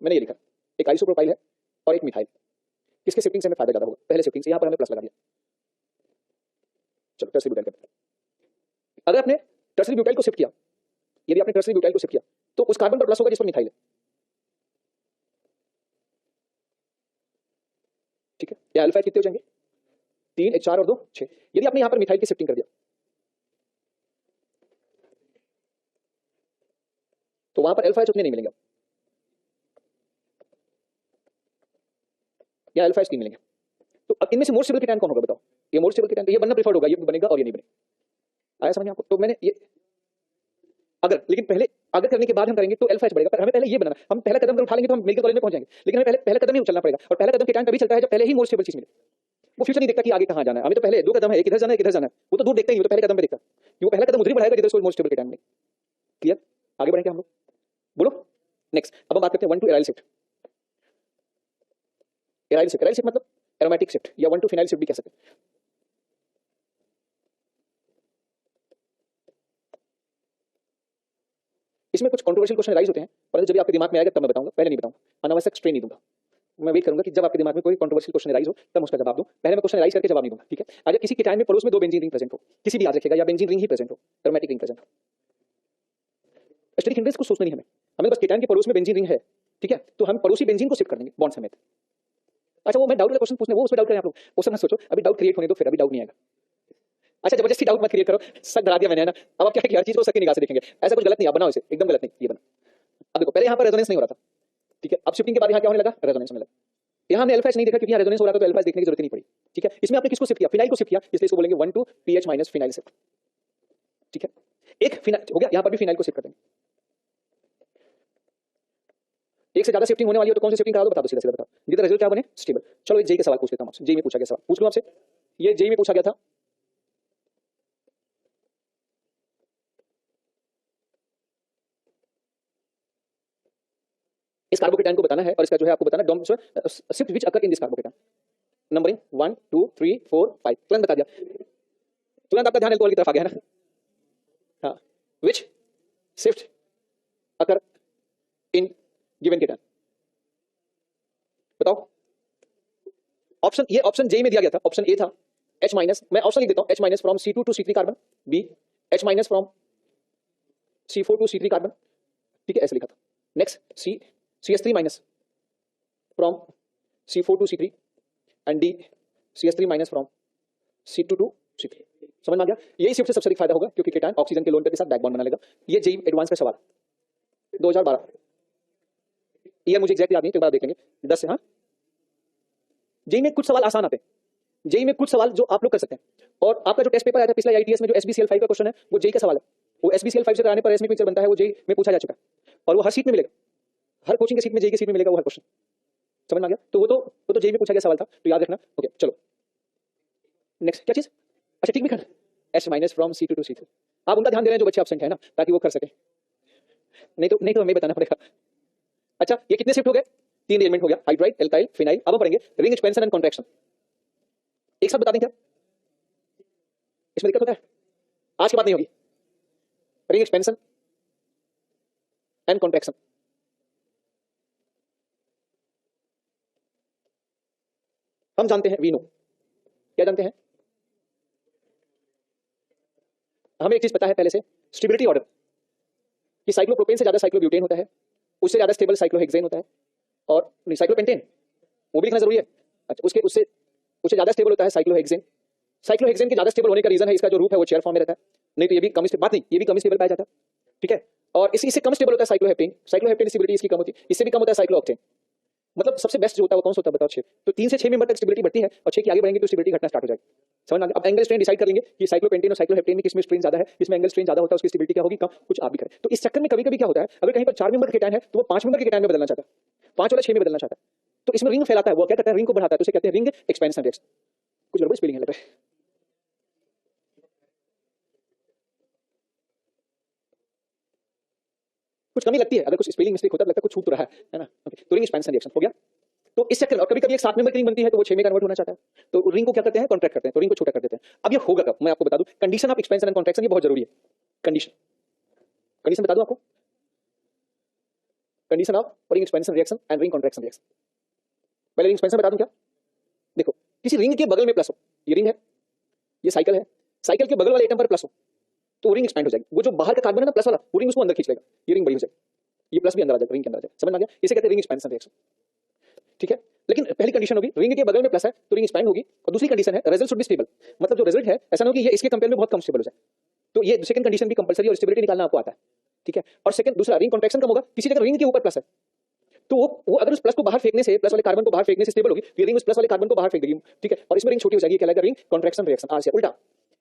मैंने ये लिखा एक आइसोप्रोपाइल है और एक मिथाइल, किसके शिफ्टिंग से हमें फायदा ज्यादा होगा? पहले शिफ्टिंग से। यहाँ पर हमने प्लस लगा दिया। चलो टर्सरी ब्यूटाइल करते हैं। अगर आपने टर्सरी ब्यूटाइल को शिफ्ट किया, यदि आपने टर्सरी ब्यूटाइल को शिफ्ट किया तो उस कार्बन पर प्लस होगा जिस पर मिथाइल है। ठीक है, ये अल्फा कितने हो जाएंगे? 3 4 और 2 6। यदि आपने यहां पर मिथाइल की शिफ्टिंग कर दिया तो वहां पर अल्फा एच उतने नहीं मिलेंगे, या अल्फा एच 3 मिलेंगे। तो अब इनमें से मोर स्टेबल केटायन कौन होगा बताओ? ये मोर स्टेबल केटायन, ये बनना प्रेफर्ड होगा, ये बनेगा और ये नहीं बनेगा। आया समझ में आपको? तो मैंने ये अगर, लेकिन पहले अगर करने के बाद हम करेंगे तो अल्फा एच बढ़ेगा, पर हमें पहले ये बनाना, हम पहला कदम अगर उठा लेंगे तो हम मेडिकल कॉलेज में पहुंच जाएंगे, लेकिन हमें पहले कदम ही उछलना पड़ेगा, और पहला कदम केटायन तभी चलता है जब पहले ही मोर स्टेबल चीज मिले। वो फ्यूचर नहीं देखता कि आगे कहां जाना है, हमें तो पहले दो कदम है, एक इधर जाना है एक इधर जाना है, वो तो दूर देखता ही, वो तो पहले कदम पे देखता है, वो पहला कदम उधर ही बढ़ाएगा जिधर से मोर स्टेबल केटायन मिले। क्लियर? आगे बढ़ेंगे हम लोग, बोलो नेक्स्ट। अब हम बात करते हैं 1 to aryl shift. Aryl shift मतलब एरोमेटिक शिफ्ट या 1 to फिनाइल शिफ्ट भी कह सकते हैं। इसमें कुछ कंट्रोवर्शियल क्वेश्चन राइज होते हैं, परंतु जब आपके दिमाग में आएगा तब मैं बताऊंगा, पहले नहीं बताऊंगा, अनावश्यक स्ट्रेन नहीं दूंगा। मैं वेट करूंगा कि जब आपके दिमाग में कोई कंट्रोवर्शियल क्वेश्चन राइज हो तब उसका जवाब दूं, पहले मैं क्वेश्चन राइज करके जवाब नहीं दूंगा, ठीक है? अगर किसी केटायन में पड़ोस में दो बेंजीन रिंग प्रेजेंट हो, किसी भी याद रखेगा, या बेंजीन रिंग ही प्रेजेंट हो, एरोमेटिक रिंग प्रेजेंट हो, स्टेरिक हिंड्रेंस को सोचना नहीं हमें, हमें बस केटायन के पड़ोस में बेंजीन रिंग है, ठीक है? तो हम पड़ोसी बेंजीन को शिफ्ट कर देंगे बॉन्ड समेत। अच्छा, वो मैं डाउट का क्वेश्चन पूछने, वो उसमें डाउट करें आप लोग, उस समय सोचो, अभी डाउट क्रिएट होने दो, फिर अभी डाउट नहीं आएगा। अच्छा, जबरदस्ती डाउट मत क्रिएट करो, सच डरा दिया मैंने, है ना? अब आप क्या है कि हर चीज को सच की निगाह से देखेंगे, ऐसा कुछ गलत नहीं, आप बनाओ इसे, एकदम गलत नहीं, ये बना। अब देखो, पहले यहाँ पर रेजोनेंस नहीं हो रहा था, ठीक है? अब शिफ्टिंग के बाद यहाँ क्या होने लगा? रेजोनेंस होने लगा। यहाँ हमने अल्फा एच नहीं देखा क्योंकि यहाँ रेजोनेंस हो रहा था, तो अल्फा एच देखने की जरूरत नहीं पड़ी, ठीक है? इसमें आपने किसको शिफ्ट किया? फिनाइल को शिफ्ट किया, इसलिए इसको बोलेंगे 1 to pH minus phenyl shift, ठीक है? एक फिनाइल हो गया, यहाँ पर भी फिनाइल को शिफ्ट कर देंगे। एक से ज्यादा शिफ्टिंग होने वाली हो तो कौन सी शिफ्टिंग करा दो, बता दो, सीधा सीधा बताओ, जिधर रिजल्ट क्या बने? स्टेबल। चलो एक जेई का सवाल पूछ लेता हूं आपसे, जेई में पूछा गया सवाल पूछ लूं आपसे, ये जेई में पूछा गया था, इस कार्बोकेटायन को बताना है, और इसका जो है आपको बताना shift which occur in this carbocation, numbering 1 2 3 4 5, तुरंत बता दिया, तुरंत आपका ध्यान अल्कोहल की तरफ आ गया है ना? हाँ, which shift occur in given cation, बताओ। ऑप्शन, ये ऑप्शन जेई में दिया गया था, ऑप्शन ए था H माइनस, मैं ऑप्शन लिख देता हूं, H minus from C2 to C3 carbon, B H minus from C4 to C3 carbon, ठीक है? ऐसे लिखा था। Next CS3 minus from C4 to C3 and D CS3 minus from C2 to C3। समझ में आ गया? यही शिफ्ट से सबसे अधिक फायदा होगा क्योंकि केटायन ऑक्सीजन के लोन पेयर के साथ बैक बॉन्ड बना लेगा। ये जेई एडवांस का सवाल 2012, ईयर मुझे एग्जैक्ट याद नहीं, तो एक बार देख लेंगे 10 से। हाँ, जेई में कुछ सवाल आसान आते हैं, जेई में कुछ सवाल जो आप लोग कर सकते हैं, और आपका जो टेस्ट पेपर आया था पिछला आईटीएस में जो SbCl5 का क्वेश्चन है, वो जेई का सवाल है, वो SbCl5 से कराने पर एसमी पिक्चर बनता है, वो जेई में पूछा जा चुका है, और वो हर सीट में मिलेगा, हर कोचिंग के सीट में, जेई की सीट में मिलेगा वो हर क्वेश्चन। समझ में आ गया? तो वो तो जेई में पूछा गया सवाल था, तो याद रखना। ओके, चलो नेक्स्ट क्या चीज? अच्छा, ठीक भी कर, H minus from C2 to C3, आप उनका ध्यान दे रहे हैं जो बच्चे एब्सेंट है ना, ताकि वो कर सके, नहीं तो हमें बताना पड़ेगा। अच्छा, ये कितने शिफ्ट हो गए? 3 एलिमेंट हो गया, हाइड्राइड, एल्काइल, फिनाइल। अब हम पढ़ेंगे रिंग एक्सपेंशन एंड कॉन्ट्रैक्शन, एक साथ बता दें क्या? इसमें दिक्कत होता है? आज की बात नहीं होगी, रिंग एक्सपेंशन एंड कॉन्ट्रैक्शन। हम जानते हैं, वी नो, क्या जानते हैं? हमें एक चीज पता है पहले से, स्टेबिलिटी ऑर्डर, कि साइक्लोप्रोपेन से ज्यादा साइक्लोब्यूटेन होता है, उससे ज्यादा स्टेबल साइक्लोहेक्सेन होता है, और साइक्लोपेंटेन वो भी लिखना जरूरी है। अच्छा, उससे ज्यादा स्टेबल होता है साइक्लोहेक्सेन। साइक्लोहेक्सेन के ज्यादा स्टेबल होने का रीजन है इसका जो रूप है वो चेयर फॉर्म में रहता है, नहीं तो ये भी कम बात नहीं, ये भी कम स्टेबल पाया जाता है, ठीक है? और इससे कम स्टेबल होता है साइक्लोहेप्टेन, साइक्लोहेप्टेन स्टेबिलिटी इसकी कम होती है, इससे भी कम होता है साइक्लोऑक्टेन। मतलब सबसे बेस्ट जो होता है वो कौन सा होता है बताओ? 6। तो 3 से 6 मेंबर तक स्टेबिलिटी बढ़ती है, और 6 की आगे बढ़ेंगे तो स्टेबिलिटी घटना स्टार्ट हो जाएगी। समझ में आ गया? अब एंगल स्ट्रेन डिसाइड कर लेंगे कि साइक्लोपेंटेन और साइक्लोहेप्टेन में किसमें स्ट्रेन ज्यादा है, जिसमें एंगल स्ट्रेन ज्यादा होता है उसकी स्टेबिलिटी क्या होगी, कम, कुछ आप भी करें। तो इस चक्कर में कभी-कभी क्या होता है, अगर कहीं पर 4 मेंबर का केटायन है तो वो 5 मेंबर के केटायन में बदलना चाहता है, 5 वाला 6 में बदलना चाहता है, तो इसमें रिंग फैलाता है, वो क्या करता है, रिंग को बढ़ाता है, तो उसे कहते हैं रिंग एक्सपेंशन रिएक्शन। कुछ गड़बड़ स्पेलिंग है लग रहा है, कुछ कमी लगती है, अगर कुछ स्पेलिंग मिस्टेक होता है लगता है कुछ छूट रहा है ना? ओके, तो रिंग एक्सपेंशन रिएक्शन हो गया। तो इस चक्कर में, और कभी-कभी एक 7 मेंबर की रिंग बनती है तो वो 6 में कन्वर्ट होना चाहता है, तो रिंग को क्या करते हैं, कॉन्ट्रैक्ट करते हैं, तो रिंग को छोटा कर देते हैं। अब ये होगा कब, मैं आपको बता दूं, condition of expansion and contraction, ये बहुत जरूरी है। कंडीशन बता दूं आपको, condition of ring expansion reaction and ring contraction reaction. पहले रिंग एक्सपेंशन बता दूं क्या? देखो, किसी रिंग के बगल में प्लस हो, ये रिंग है, ये साइकिल है, साइकिल के बगल वाले एटम पर प्लस हो तो रिंग एक्सपेंड हो जाएगी। वो जो बाहर का कार्बन है ना प्लस वाला, वो रिंग उसको अंदर खींच लेगा, ये रिंग बड़ी हो जाएगी, ये प्लस भी अंदर आ जाएगा, रिंग के अंदर आ जाएगा। समझ में आ गया? इसे कहते हैं रिंग एक्सपेंशन रिएक्शन, ठीक है? लेकिन पहली कंडीशन होगी रिंग के बगल में प्लस है तो रिंग एक्सपेंड होगी, और दूसरी कंडीशन है रिजल्ट शुड बी स्टेबल, मतलब जो रिजल्ट है ऐसा ना हो कि ये इसके कंपेयर में बहुत कम स्टेबल हो जाए, तो ये सेकंड कंडीशन भी कंपलसरी, और स्टेबिलिटी निकालना आपको आता है, ठीक है? और सेकंड दूसरा रिंग कॉन्ट्रैक्शन कब होगा, किसी जगह रिंग के ऊपर प्लस है तो वो अगर उस प्लस को बाहर फेंकने से, प्लस वाले कार्बन को बाहर फेंकने से स्टेबल होगी, तो ये रिंग उस प्लस वाले कार्बन को बाहर फेंक देगी, ठीक है? और इसमें रिंग छोटी हो जाएगी, कहलाएगा रिंग कॉन्ट्रैक्शन रिएक्शन। आर से उल्टा,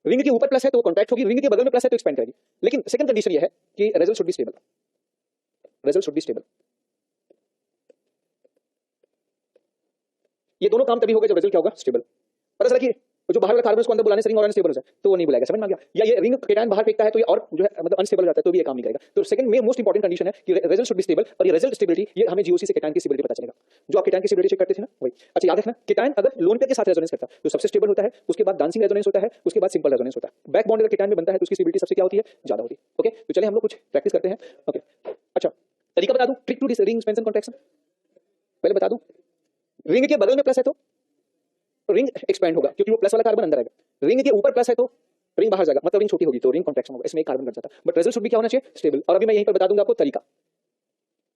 रिंग के ऊपर प्लस है तो वो कॉन्ट्रैक्ट होगी, रिंग के बगल में प्लस है तो एक्सपेंड करेगी। लेकिन सेकंड कंडीशन ये है कि result should be stable, result should be stable. ये दोनों काम तभी होगा जब रिजल्ट क्या होगा, स्टेबल। पता चला कि जो बाहर वाला कार्बन उसको अंदर बुलाने से रिंग और अनस्टेबल हो जाए तो वो नहीं बुलाएगा, समझ में आ गया। या ये रिंग केटायन बाहर फेंकता है तो ये और जो है मतलब अनस्टेबल हो जाता है तो भी ये काम नहीं करेगा। तो सेकंड में मोस्ट इंपॉर्टेंट कंडीशन है कि रिजल्ट शुड बी स्टेबल, और ये रिजल्ट स्टेबिलिटी ये हमें जीओसी से केटायन की स्टेबिलिटी पता चलेगा। जो आप केटायन की स्टेबिलिटी चेक करते थे ना वही। अच्छा याद रखना, केटायन अगर लोन पेयर के साथ रेजोनेंस करता है तो सबसे स्टेबल होता है, उसके बाद डांसिंग रेजोनेंस होता है, उसके बाद सिंपल रेजोनेंस होता है। बैक बॉन्ड अगर केटायन में बनता है तो उसकी स्टेबिलिटी सबसे क्या होती है, ज्यादा होती है। ओके तो चलिए हम लोग कुछ प्रैक्टिस करते हैं। ओके अच्छा तरीका बता दूं, trick to this ring expansion contraction पहले बता दूं। रिंग के बगल में प्लस है तो रिंग एक्सपेंड होगा क्योंकि वो प्लस वाला कार्बन अंदर आएगा, रिंग के ऊपर प्लस है तो रिंग बाहर जाएगा, मतलब रिंग छोटी होगी तो रिंग कॉन्ट्रैक्शन होगा, इसमें एक कार्बन घट जाता है। बट रिजल्ट शुड भी क्या होना चाहिए, स्टेबल। और अभी मैं यहीं पर बता दूंगा आपको तरीका,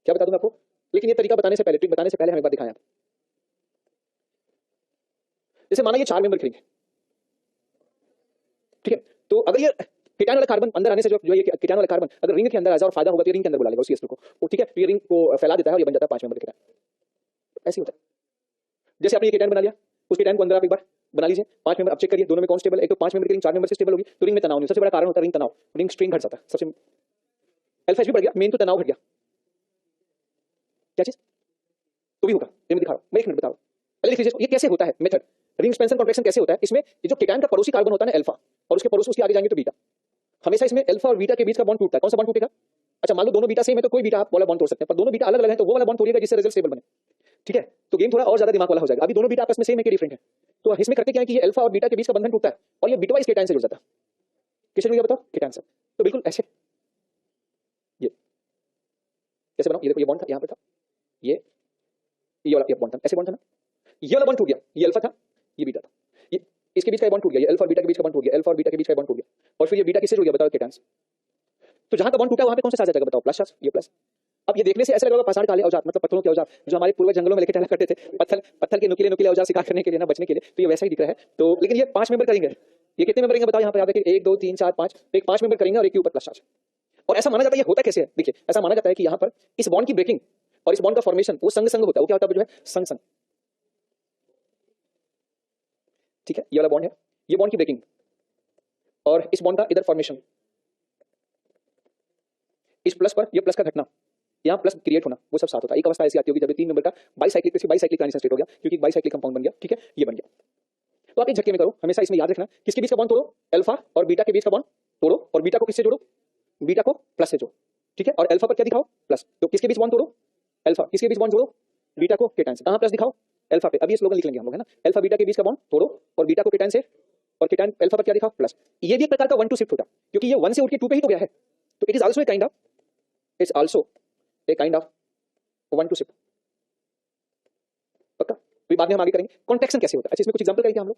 क्या बता दूंगा आपको, लेकिन ये तरीका बताने से पहले, ट्रिक बताने से पहले हम एक बात दिखाएं। जैसे माना ये 4 मेंबर रिंग है, ठीक है, तो अगर ये केटायन वाला कार्बन अंदर आने से जो ये केटायन वाला कार्बन अगर रिंग के अंदर आ जाए और फायदा होगा तो रिंग के अंदर बुला लेगा उसी एस्टर को, ठीक है, तो ये रिंग को फैला देता है और ये बन जाता है 5 मेंबर केटायन। ऐसे ही होता है। जैसे आपने ये केटायन बना लिया, उस केटायन को अंदर आप एक बार बना लीजिए 5 मेंबर, अब चेक करिए दोनों में कौन स्टेबल है। एक तो 5 मेंबर की रिंग 4 मेंबर से स्टेबल होगी तो रिंग में तनाव नहीं, सबसे बड़ा कारण होता है रिंग तनाव, रिंग स्ट्रेन घट जाता है सबसे, अल्फा भी बढ़ गया, मेन तो तनाव घट गया। क्या चीज तो भी होगा, मैं दिखा रहा हूं, मैं 1 मिनट बता रहा हूं, पहले लिख लीजिए ये कैसे होता है मेथड। रिंग एक्सपेंशन कॉन्ट्रैक्शन कैसे होता है, इसमें ये जो केटायन का पड़ोसी कार्बन होता है ना अल्फा, और उसके पड़ोसी उसके आगे जाएंगे तो बीटा, हमेशा इसमें अल्फा और बीटा के बीच का बॉन्ड टूटता है। कौन सा बॉन्ड टूटेगा, अच्छा मान लो दोनों बीटा सेम है तो कोई बीटा आप वाला बॉन्ड तोड़ सकते हैं, पर दोनों बीटा अलग अलग है तो वो वाला बॉन्ड तोड़िएगा जिससे रिजल्ट स्टेबल बने, ठीक है। तो गेम थोड़ा और ज्यादा दिमाग वाला हो जाएगा। अभी दोनों बीटा आपस में सेम है कि डिफरेंट है, तो इसमें करके क्या है कि ये अल्फा और बीटा के बीच का बंधन टूटता है और ये बिटवाइज केटायन से जुड़ जाता है। किससे जुड़ गया बताओ, केटायन से। तो बिल्कुल ऐसे ये कैसे बनाओ, ये देखो ये बॉन्ड था यहाँ पे था, ये वाला ये बॉन्ड था, ऐसे बॉन्ड था ना, ये वाला बॉन्ड टूट गया, ये अल्फा था ये बीटा था, ये इसके बीच का बॉन्ड टूट गया, ये अल्फा और बीटा के बीच का बॉन्ड टूट गया, अल्फा और बीटा के बीच का बॉन्ड टूट गया, और फिर ये बीटा किससे जुड़ गया बताओ, केटायन से। तो जहां का बॉन्ड टूटा वहां पे कौन सा चार्ज आ जाएगा बताओ, प्लस चार्ज, ये प्लस। अब ये देखने से ऐसा लगेगा पाषाण काले औजार, मतलब पत्थरों के औजार जो हमारे पूर्वज जंगलों में लेके चला करते थे, पत्थर के नुकीले औजार शिकार करने के लिए ना, बचने के लिए, तो ये वैसा ही दिख रहा है। तो लेकिन ये 5 मेंबर करेंगे, ये कितने मेंबर करेंगे बताओ, यहाँ पर याद रखिए 1 2 3 4 5, एक 5 मेंबर करेंगे और एक के ऊपर प्लस चार्ज। और ऐसा माना जाता है, ये होता कैसे है देखिए, ऐसा माना जाता है कि यहाँ पर इस बॉन्ड की ब्रेकिंग और इस बॉन्ड का फॉर्मेशन वो संग संग होता है, वो क्या होता है जो है संग संग, ठीक है। ये वाला बॉन्ड है, ये बॉन्ड की ब्रेकिंग और इस बॉन्ड का इधर फॉर्मेशन, इस प्लस पर ये प्लस का घटना, यहाँ प्लस क्रिएट होना, वो सब साथ होता है। एक अवस्था ऐसी आती होगी जब 3 मेंबर का बाइसाइक्लिक ट्रांजिशन स्टेट हो गया, क्योंकि बाइसाइक्लिक कंपाउंड बन गया, ठीक है, ये बन गया। तो आप एक झटके में करो, हमेशा इसमें याद रखना किसके बीच का बॉन्ड तोड़ो, अल्फा और बीटा के बीच का बॉन्ड तोड़ो, और बीटा को किससे जोड़ो, बीटा को प्लस से जोड़ो, ठीक है। और अल्फा पर क्या दिखाओ, प्लस। तो किसके बीच बॉन्ड तोड़ो, अल्फा, किसके बीच बॉन्ड जोड़ो, बीटा को केटायन से, कहां प्लस दिखाओ, अल्फा पे। अब ये स्लोगन लिख लेंगे हम लोग, है ना, अल्फा बीटा के बीच का बॉन्ड तोड़ो और बीटा को केटायन से, और केटायन अल्फा पर क्या दिखाओ, प्लस। ये भी एक प्रकार का 1 टू शिफ्ट होता है, क्योंकि ये 1 से उठ के 2 पे ही तो गया है, तो it is also a kind of, it's also a kind of 1 two shift, पक्का। तो बाद में हम आगे करेंगे कॉन्ट्रैक्शन कैसे होता है। अच्छा इसमें कुछ एग्जांपल करेंगे हम लोग,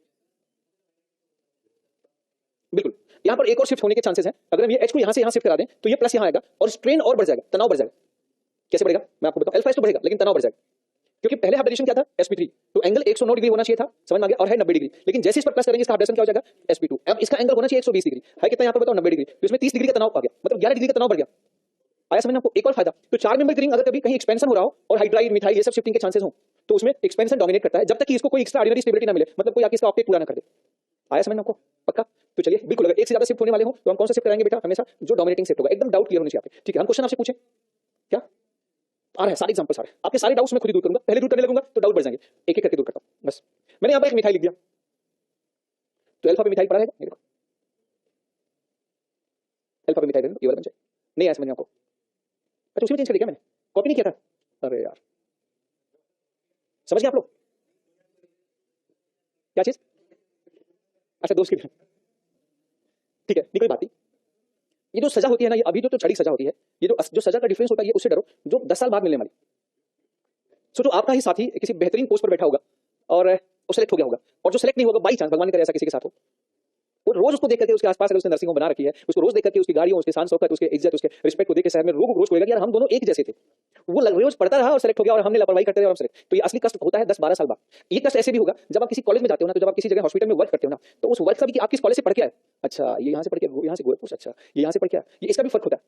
बिल्कुल। यहां पर एक और शिफ्ट होने के चांसेस हैं, अगर हम ये H को यहां से यहां शिफ्ट करा दें तो ये प्लस यहां आएगा और स्ट्रेन और बढ़ जाएगा, तनाव बढ़ जाएगा। कैसे बढ़ेगा मैं आपको बताऊं, अल्फा तो बढ़ेगा लेकिन तनाव बढ़ जाएगा, क्योंकि पहले हाफ डायरेक्शन क्या था sp3, तो एंगल 109 डिग्री होना चाहिए था, समझ में आ गया, और है 90 डिग्री, लेकिन जैसे इस पर प्लस करेंगे इसका हाफ डायरेक्शन क्या हो जाएगा sp2। अब इसका एंगल होना चाहिए 120 डिग्री, है कितना यहां पर बताओ 90 डिग्री, तो इसमें 30 डिग्री का तनाव आ गया, मतलब 11 डिग्री का तनाव बढ़ गया। आया समझ में आपको। एक और फायदा, तो 4 मेंबर की रिंग अगर कभी कहीं एक्सपेंशन हो रहा हो और हाइड्राइड मिथाइल ये सब शिफ्टिंग के चांसेस हो तो उसमें एक्सपेंशन डोमिनेट करता है, जब तक कि इसको कोई एक्स्ट्रा ऑर्डिनरी स्टेबिलिटी ना मिले, मतलब कोई आके इसका ऑक्टेट पूरा ना कर दे। आया समझ में आपको, पक्का। तो चलिए बिल्कुल, अगर एक से ज्यादा शिफ्ट होने वाले हो तो हम कौन सा शिफ्ट कराएंगे बेटा, हमेशा जो डोमिनेटिंग शिफ्ट होगा, एकदम डाउट क्लियर होने चाहिए। ठीक है, हम क्वेश्चन आपसे पूछे क्या आ रहा है, सारे एग्जांपल सारे आपके सारे डाउट्स मैं खुद ही दूर करूंगा, पहले दूर करने लगूंगा तो डाउट बढ़ जाएंगे, एक एक करके दूर करता हूं बस। मैंने यहां पर एक मिथाइल लिख दिया, तो अल्फा पे मिथाइल पड़ा रहेगा, देखो अल्फा पे मिथाइल ये वाला बन जाए, नहीं आया समझ में आपको। अच्छा उसी में चेंज कर दिया क्या मैंने, कॉपी नहीं किया था, अरे यार समझ गए आप लोग क्या चीज। अच्छा दोस्त की, ठीक है, नहीं कोई बात नहीं। ये जो सजा होती है ना, ये अभी जो छड़ी सजा होती है, ये जो सजा का डिफरेंस होता है, ये उससे डरो जो 10 साल बाद मिलने वाली। सोचो आपका ही साथी किसी बेहतरीन पोस्ट पर बैठा होगा और वो सेलेक्ट हो गया होगा, और जो सेलेक्ट नहीं होगा बाई चांस, भगवान ने करे ऐसा किसी के साथ हो, वो रोज उसको देख करके उसके आसपास अगर उसने नर्सिंग होम बना रखी है, उसको रोज देख करके उसकी गाड़ियों, उसके शान शौकत, उसके इज्जत, उसके रिस्पेक्ट को देख के शहर में रोज बोलेगा कि यार हम दोनों एक जैसे थे। वो रोज पढ़ता रहा और सेलेक्ट हो गया और हमने लापरवाही करते रहे और सेलेक्ट। तो ये असली कष्ट होता है 10-12 साल बाद। ये कष्ट ऐसे भी होगा जब आप किसी कॉलेज में जाते हो ना, तो जब आप किसी जगह हॉस्पिटल में वर्क करते हो ना, तो उस वर्क का भी कि आप किस कॉलेज से पढ़ के आए, अच्छा ये यहाँ से पढ़ के, वो यहाँ से गोरखपुर, अच्छा ये यहाँ से पढ़ के आया, ये इसका भी फर्क होता है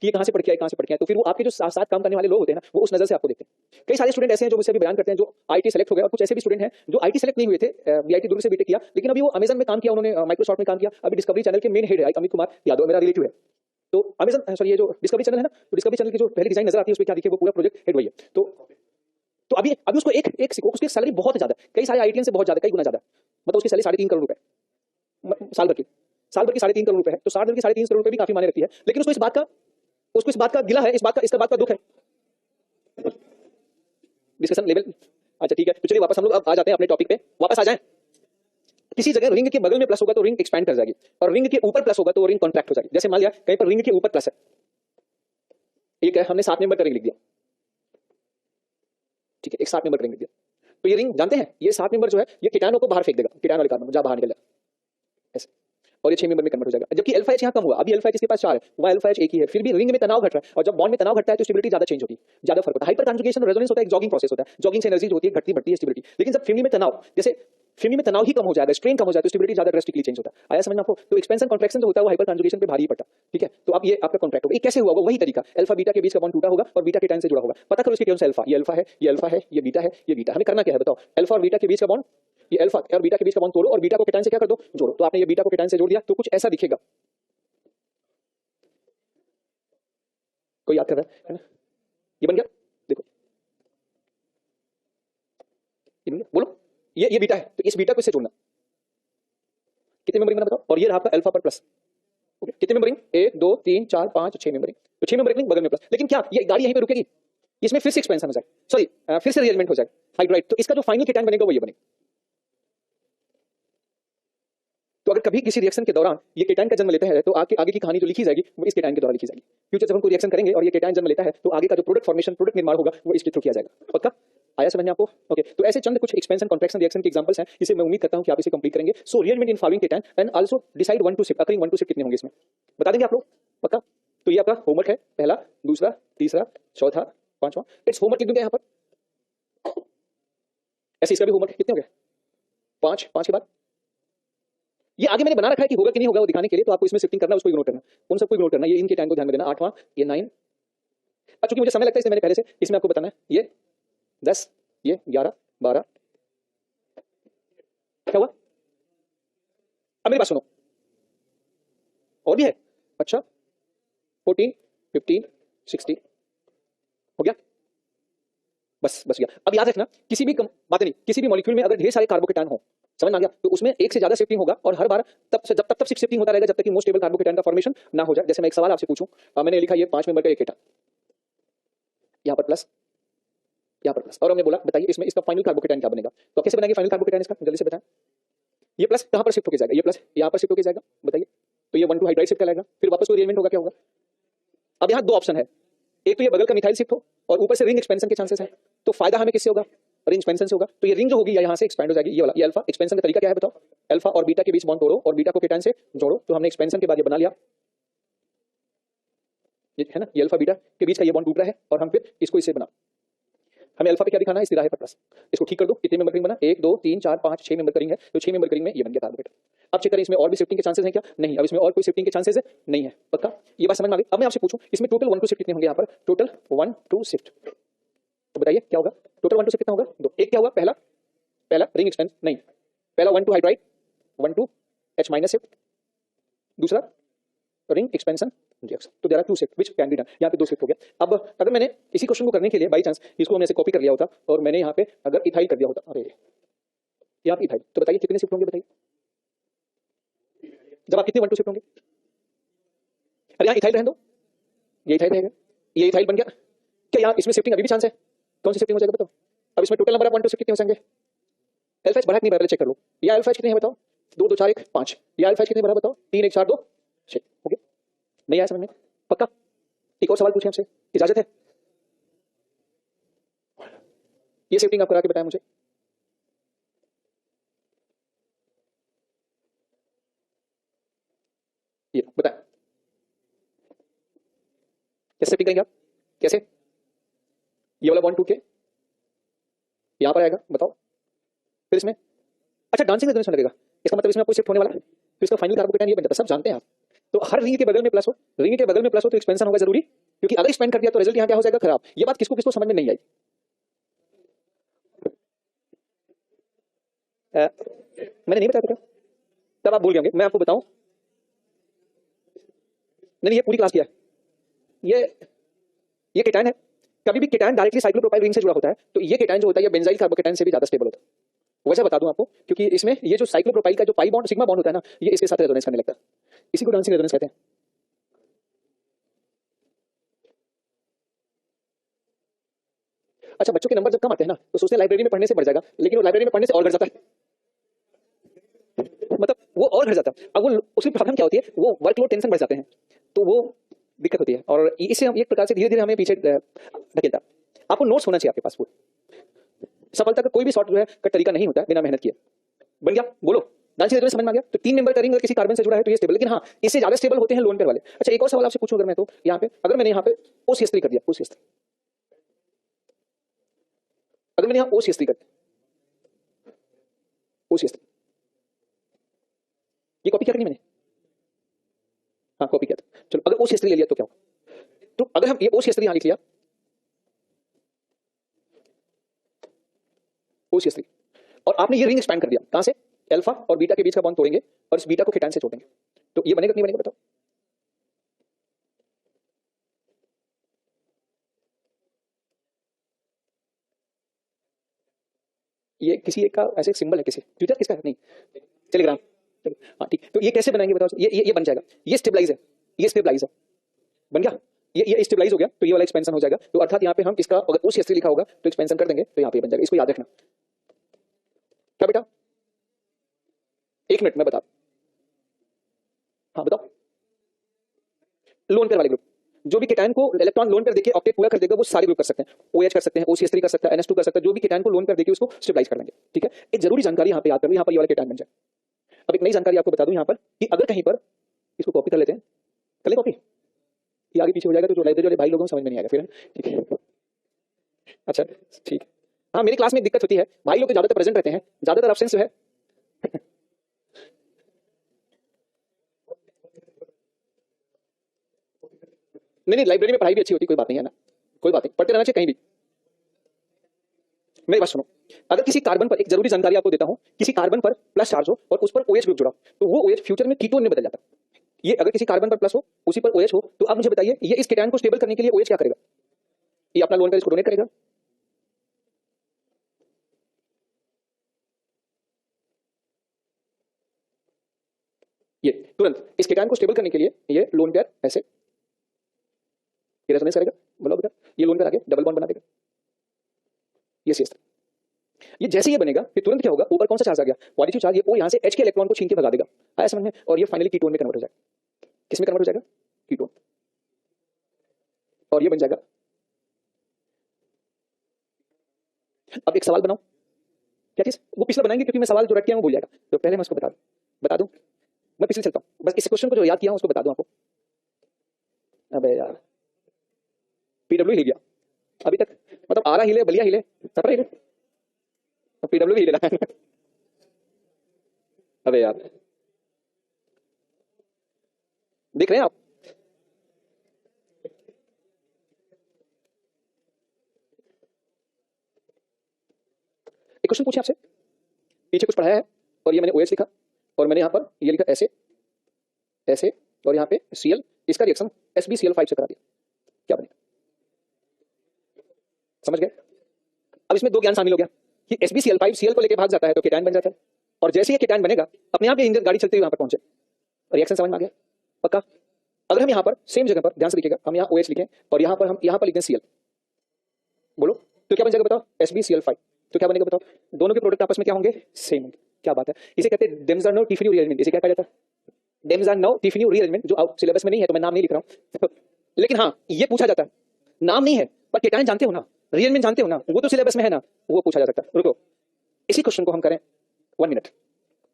कि ये कहाँ से पढ़ के आए, कहाँ से पढ़ के आए। तो फिर वो आपके जो साथ काम करने वाले लोग होते हैं ना, वो उस नजर से आपको देखते हैं। कई सारे स्टूडेंट ऐसे हैं जो मुझसे भी बयान करते हैं जो आईटी सेलेक्ट हो गए, और कुछ ऐसे भी स्टूडेंट हैं जो आईटी सेलेक्ट नहीं हुए थे, बीआईटी दुर्ग से बीटेक किया, लेकिन अभी वो अमेजन में काम किया, उन्होंने माइक्रोसॉफ्ट में काम किया, अभी डिस्कवरी चैनल के मेन हेड है अमित कुमार यादव, मेरा रिलेटिव है। तो अमेजन सॉरी ये जो डिस्कवरी चैनल है ना, तो डिस्कवरी चैनल की जो पहली डिजाइन नजर आती है उस पर क्या दिखे, वो पूरा प्रोजेक्ट हेड वही है। तो अभी अभी उसको एक एक सीखो, उसकी सैलरी बहुत ज्यादा है, कई सारे आईटीएन से बहुत ज्यादा, कई गुना ज्यादा है। मतलब उसकी सैलरी 3.5 करोड़ रुपए साल भर की, साल भर की 3.5 करोड़ रुपए है। तो साल भर की 3.5 करोड़ रुपए भी काफी मायने रखती है, लेकिन उसको इस बात का गिला है, इस बात का दुख है। डिस्कशन लेवल, अच्छा ठीक है, तो चलिए वापस हम लोग अब आ जाते हैं अपने टॉपिक पे, वापस आ जाएं। किसी जगह रिंग के बगल में प्लस होगा तो रिंग एक्सपैंड कर जाएगी, और रिंग के ऊपर प्लस होगा तो रिंग कॉन्ट्रैक्ट हो जाएगी। जैसे मान लिया कहीं पर रिंग के ऊपर प्लस है, एक है हमने 7 नंबर का रिंग लिख दिया, ठीक है, एक 7 नंबर का रिंग लिख दिया, तो ये रिंग जानते हैं ये 7 नंबर जो है ये कीटाणु को बाहर फेंक देगा, कीटाणु वाले कार्बन जहां बाहर निकल जाएगा ऐसे, और ये 6 मेंबर में कन्वर्ट हो जाएगा। जबकि अल्फा एच यहाँ कम हुआ, अभी अल्फा एच इसके पास 4 है, वह अल्फा एच एक ही है, फिर भी रिंग में तनाव घट रहा है, और जब बॉन्ड में तनाव घटता है तो स्टेबिलिटी ज्यादा चेंज होती है, ज्यादा फर्क होता है। हाइपर कॉन्जुगेशन और रेजोनेंस होता है, एक जॉगिंग प्रोसेस होता है, जॉगिंग से एनर्जी जो होती है घटती बढ़ती है स्टेबिलिटी। लेकिन जब फैमिली में तनाव, जैसे फैमिली में तनाव ही कम हो जाएगा, स्ट्रेन कम हो जाए तो स्टेबिलिटी ज्यादा ड्रास्टिकली चेंज होता है। आया समझ में आपको? तो एक्सपेंशन कॉन्ट्रैक्शन जो होता है वो हाइपर कॉन्जुगेशन पे भारी पड़ता, ठीक है। तो अब ये आपका कॉन्ट्रैक्ट होगा, ये कैसे हुआ? वही तरीका, अल्फा बीटा के बीच का बॉन्ड टूटा होगा और बीटा के टाइम से जुड़ा होगा। पता करो इसके कौन सा अल्फा, ये अल्फा है, ये अल्फा है, ये बीटा है, ये बीटा। हमें करना क्या है बताओ? अल्फा और बीटा के बीच का बॉन्ड, ये अल्फा और बीटा के बीच का बॉन्ड तोड़ो और बीटा को केटायन से क्या कर दो, जोड़ो। तो आपने ये बीटा को केटायन से जोड़ दिया तो कुछ ऐसा दिखेगा, कोई याद कर रहा है ना? ये बन गया, देखो ये बन गया, बोलो ये बीटा है, तो इस बीटा को इससे जोड़ना। कितने मेंबरिंग बना बताओ? और ये रहा आपका अल्फा पर प्लस, ओके। कितने मेंबरिंग? 1 2 3 4 5 6 मेंबरिंग, तो 6 मेंबरिंग बगल में प्लस। लेकिन क्या ये गाड़ी यहीं पे रुकेगी? इसमें फिर से एक्सपेंशन हो जाएगा, सॉरी फिर से रिअरेंजमेंट हो जाएगा हाइड्राइड, तो इसका जो फाइनल केटायन बनेगा वो ये बनेगा। तो अगर कभी किसी रिएक्शन के दौरान ये केटायन का जन्म लेते हैं तो आगे की कहानी जो लिखी जाएगी वो इस केटायन के द्वारा लिखी जाएगी। फ्यूचर जब हम कोई रिएक्शन करेंगे और ये केटायन जन्म लेता है तो आगे का जो प्रोडक्ट फॉर्मेशन, प्रोडक्ट निर्माण होगा वो इसके थ्रू किया जाएगा। पक्का? आया समझ में आपको? ओके, तो ऐसे चंद कुछ एक्सपेंशन कॉन्ट्रैक्शन रिएक्शन के एग्जांपल्स हैं, जिसे मैं उम्मीद करता हूं कि आप इसे कंप्लीट करेंगे। So rearrangement in following cation and also decide 1 two shift, occurring 1 two shift कितने होंगे इसमें बता देंगे आप लोग? पक्का? तो ये आपका होमवर्क है, पहला, दूसरा, तीसरा, चौथा, पांचवा। इट्स होमवर्क लिख दूंगा यहाँ पर, ऐसे इसका भी होमवर्क कितने हो गए? 5 5 के बाद ये आगे मैंने बना रखा है कि होगा कि नहीं होगा वो दिखाने के लिए, तो आपको इसमें शिफ्टिंग करना, उसको इग्नोर करना, उन सबको इग्नोर करना। ये इनके टाइम को ध्यान में देना। 8वां, ये 9, अब चूंकि मुझे समय लगता है इसलिए मैंने पहले से इसमें आपको बताना है। ये 10, ये 11 12, क्या हुआ? अब मेरी बात सुनो, और भी है, अच्छा 14 15 16 हो गया, बस गया। अब याद रखना किसी भी बात नहीं, किसी भी मॉलिक्यूल में अगर ढेर सारे कार्बोकेटायन हो, समझ में आ गया, तो उसमें एक से ज्यादा शिफ्टिंग होगा, और हर बार तब शिफ्टिंग होता रहेगा जब तक कि मोस्ट स्टेबल कार्बोकेटायन का फॉर्मेशन ना हो जाए। जैसे मैं एक सवाल आपसे पूछूं, मैंने लिखा ये 5 मेंबर का एक केटायन, यहाँ पर प्लस, यहाँ पर प्लस, और हमने बोला बताइए इसमें इसका फाइनल कार्बोकेटायन क्या बनेगा? तो कैसे बनाएंगे फाइनल कार्बोकेटायन इसका, जल्दी से बताएं। ये प्लस कहां पर शिफ्ट होकर जाएगा? ये प्लस यहाँ पर शिफ्ट होकर जाएगा, बताइए। तो ये 1 2 हाइड्राइड शिफ्ट कराएगा, फिर वापस कोई रिएरेंजमेंट होगा, क्या होगा? अब यहाँ 2 ऑप्शन है, एक तो ये बगल का मिथाइल शिफ्ट हो और ऊपर से रिंग एक्सपेंशन के चांसेस है। तो फायदा हमें किससे होगा? रिंग एक्सपेंशन से होगा। तो ये रिंग जो होगी या यहाँ से एक्सपेंड हो जाएगी, ये वाला, ये अल्फा। एक्सपेंशन का तरीका क्या है बताओ? अल्फा और बीटा के बीच बॉन्ड तोड़ो और बीटा को केटायन से जोड़ो। तो हमने एक्सपेंशन के बाद ये बना लिया, ये है ना, ये अल्फा बीटा के बीच का ये बॉन्ड टूट रहा है, और हम फिर इसको इससे बना, हमें अल्फा पे क्या दिखाना है? इस तिराहे पर प्लस। इसको ठीक कर दो, कितने मेंबर रिंग बना? 1 2 3 4 5 6 मेंबर रिंग है, तो 6 मेंबर रिंग में ये बन गया कार्बोकेटायन। अब चेक करें इसमें और भी शिफ्टिंग के चांसेस हैं क्या? नहीं, अब इसमें और कोई शिफ्टिंग के चांसेस नहीं है। पक्का? ये बात समझ में आ गई? अब मैं आपसे पूछूं इसमें टोटल 1 2 शिफ्ट कितने होंगे? यहाँ पर टोटल 1 2 शिफ्ट, तो बताइए क्या होगा? टोटल 1 2 शिफ्ट कितना होगा? 2। एक क्या हुआ? पहला रिंग एक्सपेंशन, नहीं, पहला 1 2 हाइड्राइड, 1 2 H माइनस शिफ्ट, दूसरा रिंग एक्सपेंशन रिएक्शन। तो there are 2 shift which can be done. यहाँ पे 2 शिफ्ट हो गया। अब अगर मैंने इसी क्वेश्चन को करने के लिए बाई चांस इसको हमने ऐसे कॉपी कर लिया होता और मैंने यहाँ पे अगर इथाइल कर दिया होता, अरे यहाँ पे इथाइल, तो बताइए कितने शिफ्ट होंगे? बताइए जब आप कितने 1 2 शिफ्ट होंगे? अरे यहाँ इथाइल रहने दो, ये इथाइल रहेगा, ये इथाइल बन गया। क्या यहाँ इसमें शिफ्टिंग अभी भी चांस है? कौन सी शिफ्टिंग हो जाएगा बताओ? अब इसमें टोटल नंबर ऑफ 1 2 शिफ्ट कितने हो जाएंगे? अल्फा एच बढ़ा नहीं, पहले चेक कर लो। ये अल्फा एच कितने हैं बताओ? 2 2 4 1 5। ये अल्फा एच कितने बढ़ा बताओ? 3 1 4 2 6 हो गया। नहीं आया समझ में? पक्का? एक और सवाल पूछे आपसे, इजाजत है? ये शिफ्टिंग आप करा के बताएं मुझे। ये बताएं कैसे शिफ्टिंग करेंगे आप? कैसे? ये वाला बॉन्ड टूट के यहां पर आएगा, बताओ। फिर इसमें अच्छा डांसिंग रेजोनेंस लगेगा, इसका मतलब इसमें आपको शिफ्ट होने वाला है, तो इसका फाइनल कार्बोकेटायन ये बन जाता है, सब जानते हैं आप। तो हर रिंग के बगल में प्लस हो, रिंग के बगल में प्लस हो तो एक्सपेंशन होगा जरूरी, क्योंकि अगर एक्सपेंड कर दिया तो रिजल्ट यहाँ क्या हो जाएगा? खराब। ये बात किसको किसको समझ में नहीं आई? मैंने नहीं बताया था, तब आप भूल गए होंगे। मैं आपको बताऊं, नहीं, ये पूरी क्लास किया है। ये केटायन है। कभी भी केटायन डायरेक्टली साइक्लोप्रोपाइल रिंग से जुड़ा होता है तो ये केटायन जो होता है ये बेंजाइल कार्बोकेटायन से भी ज्यादा स्टेबल होता है। वैसे बता दूं आपको, क्योंकि इसमें ये जो साइक्लोप्रोपाइल का जो पाई बॉन्ड सिग्मा बॉन्ड होता है ना, ये इसके साथ रेजोनेंस करने लगता है। इसी को डांसिंग रेजोनेंस कहते हैं। अच्छा, बच्चों के नंबर जब कम आते हैं ना तो सोचते हैं लाइब्रेरी में पढ़ने से बढ़ जाएगा, लेकिन वो लाइब्रेरी में पढ़ने से और घट जाता है। मतलब वो और घट जाता है। अब वो उसकी प्रॉब्लम क्या होती है, वो वर्कलोड टेंशन बढ़ जाते हैं, तो वो दिक्कत होती है और इससे हम एक प्रकार से धीरे धीरे हमें पीछे धकेलता। आपको नोट्स होना चाहिए आपके पास। सफलता का कोई भी शॉर्ट जो है का तरीका नहीं होता है बिना मेहनत किए। बन गया? बोलो, डांसिंग रेजोनेंस समझ में आ गया? तो 3 मेंबर करेंगे, किसी कार्बन से जुड़ा है तो ये स्टेबल, लेकिन हाँ इससे ज्यादा स्टेबल होते हैं लोन पेयर वाले। अच्छा, एक और सवाल आपसे पूछूं, अगर मैं तो यहाँ पे अगर मैंने यहाँ पे OCH3 कर दिया, OCH3, अगर मैंने यहाँ OCH3 कर दिया, OCH3, ये कॉपी क्या करनी मैंने? हाँ कॉपी किया था। चलो अगर OCH3 ले लिया तो क्या होगा? तो अगर हम ये OCH3 यहाँ लिख लिया, OCH3, और आपने ये रिंग एक्सपैंड कर दिया, कहां से? अल्फा और बीटा के बीच का बॉन्ड तोड़ेंगे और इस बीटा को केटायन से जोड़ेंगे, तो ये बनेगा कि नहीं बनेगा बताओ? ये किसी एक का ऐसे सिंबल है, किसी ट्विटर किसका है? नहीं, टेलीग्राम। हाँ ठीक, तो ये कैसे बनाएंगे बताओ? ये बन जाएगा, ये स्टेबलाइज है, ये स्टेबलाइज है, बन गया? ये स्टेबलाइज हो गया तो ये वाला एक्सपेंशन हो जाएगा। तो अर्थात यहाँ पे हम इसका अगर OCH3 लिखा होगा तो एक्सपेंशन कर देंगे तो यहाँ पे बन जाएगा। इसको याद रखना। क्या बेटा? 1 मिनट में बता। हाँ बताओ। लोन पेयर वाले ग्रुप, जो भी केटायन को इलेक्ट्रॉन लोन पेयर देके ऑक्टेट पूरा कर देगा वो सारे ग्रुप कर सकते हैं। OH कर सकते हैं, OCH3 कर सकता है, NH2 कर सकता है, जो भी केटायन को लोन पेयर देके उसको स्टेबलाइज कर लेंगे। ठीक है, एक जरूरी जानकारी यहाँ पे याद करो, यहाँ पर ये वाला केटायन बन जाए। अब एक नई जानकारी आपको बता दूं यहाँ पर कि अगर कहीं पर इसको कॉपी कर लेते हैं, कर ले कॉपी, ये आगे पीछे हो जाएगा तो जो लाइब्रेरी वाले भाई लोगों को समझ में नहीं आएगा फिर। ठीक है, अच्छा ठीक। हाँ मेरी क्लास में एक दिक्कत होती है, भाई लोग तो ज्यादातर प्रेजेंट रहते हैं, ज्यादातर एब्सेंस जो है नहीं, लाइब्रेरी में पढ़ाई भी अच्छी होती, कोई बात नहीं है ना, कोई बात नहीं, पढ़ते रहना चाहिए कहीं भी। मेरी बात सुनो, अगर किसी कार्बन पर, एक जरूरी जानकारी आपको देता हूं, किसी कार्बन पर प्लस चार्ज हो और उस पर OH ग्रुप जुड़ा तो वो OH फ्यूचर में कीटोन में बदल जाता है। ये अगर किसी कार्बन पर प्लस हो उसी पर OH हो, तो आप मुझे बताइए ये इस केटायन को स्टेबल करने के लिए OH क्या करेगा? ये अपना लोन पेयर इसको डोनेट करेगा। ये तुरंत इस केटायन को स्टेबल करने के लिए ये लोन पेयर ऐसे ये रेजोनेंस करेगा। बोलो बेटा, ये लोन पेयर आगे डबल बॉन्ड बना देगा, ये CH3। ये जैसे ये बनेगा फिर तुरंत क्या होगा, ऊपर कौन सा चार्ज आ गया? Positive charge. ये O यहां से H के इलेक्ट्रॉन को छीन के भगा देगा। आया समझ में? और ये फाइनली कीटोन में कन्वर्ट हो जाएगा। किस में कन्वर्ट हो जाएगा? कीटोन। और ये बन जाएगा। अब एक सवाल बनाओ। क्या चीज? वो पिछला बनाएंगे क्योंकि मैं सवाल जो रख के आया हूं भूल जाएगा, तो पहले मैं उसको बता दूं। मैं पिछले चलता हूं, बस इस क्वेश्चन को जो याद किया हूं उसको बता दूं आपको। अबे यार, PW हिल गया अभी तक, मतलब आरा हिले, बलिया हिले, सपरा हिले, PW भी हिले रहा है। अबे यार, देख रहे हैं आप? एक क्वेश्चन पूछे आपसे, पीछे कुछ पढ़ाया है और ये मैंने OH लिखा और मैंने यहाँ पर ये लिखा ऐसे ऐसे और यहाँ पे Cl, इसका रिएक्शन SbCl5 से करा दिया, क्या बनेगा? समझ गए? अब इसमें 2 ज्ञान शामिल हो गया कि SbCl5 Cl को लेके भाग जाता है तो केटायन बन जाता है, और जैसे ये केटायन बनेगा अपने आप ये इंजन गाड़ी चलते हुए यहाँ पर पहुंचे। रिएक्शन समझ में आ गया? पक्का? अगर हम यहाँ पर सेम जगह पर ध्यान से लिखिएगा, हम यहाँ OH लिखें और यहाँ पर हम यहाँ पर लिखें Cl, बोलो तो क्या बन जाएगा बताओ? SbCl5, तो क्या बनेगा बताओ? दोनों के प्रोडक्ट आपस में क्या होंगे? सेम होंगे। क्या बात है, इसे कहते हैं डेम्सर टिफिन्यू रीअरेंजमेंट। इसे क्या कहा जाता है? डेम्सर टिफिन्यू रीअरेंजमेंट, जो सिलेबस में नहीं है तो मैं नाम नहीं लिख रहा हूँ लेकिन हाँ ये पूछा जाता है, नाम नहीं है पर केटायन जानते हो ना, रीअरेंजमेंट जानते हो ना, वो तो सिलेबस में है ना, वो पूछा जा सकता है। रुको, इसी क्वेश्चन को हम करें 1 मिनट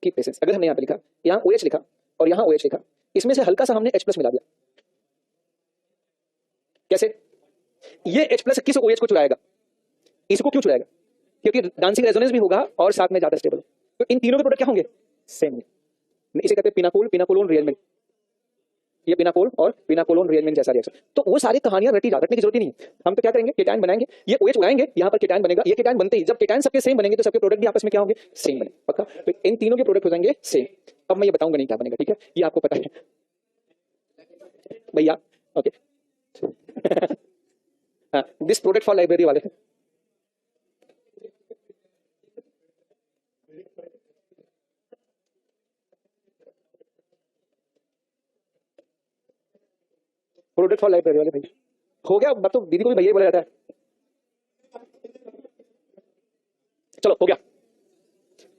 की पेशेंस। अगर हमने यहाँ पे लिखा, यहाँ OH लिखा और यहाँ OH लिखा, इसमें से हल्का सा हमने H+ मिला दिया, कैसे? ये H+ किस OH को चुराएगा? इसको क्यों चुराएगा? क्योंकि डांसिंग रेजोनेंस भी होगा और साथ में ज्यादा स्टेबल है, तो इन तीनों के प्रोडक्ट क्या होंगे? सेम। इसे कहते हैं पिनाकोल पिनाकोलोन रीअरेंजमेंट। ये पिनाकोल और पिनाकोलोन रीअरेंजमेंट जैसा रिएक्शन। तो वो सारी कहानियां रटने की जरूरत ही नहीं है। हम तो क्या करेंगे, केटायन बनाएंगे, ये OH उड़ाएंगे, यहाँ पर केटायन बनेगा। ये केटायन बनते ही जब केटायन सबके सेम बनेंगे तो सबके प्रोडक्ट भी आपस में क्या होंगे? सेम बने। पक्का? तो इन तीनों के प्रोडक्ट हो जाएंगे सेम। अब मैं ये बताऊंगा नहीं क्या बनेगा, ठीक है, ये आपको पता है। भैया ओके हाँ दिस प्रोडक्ट फॉर लाइब्रेरी वाले प्रोडक्ट फॉर लाइब्रेरी वाले भाई हो गया मैं तो दीदी को भी भैया ही बोला जाता है चलो हो गया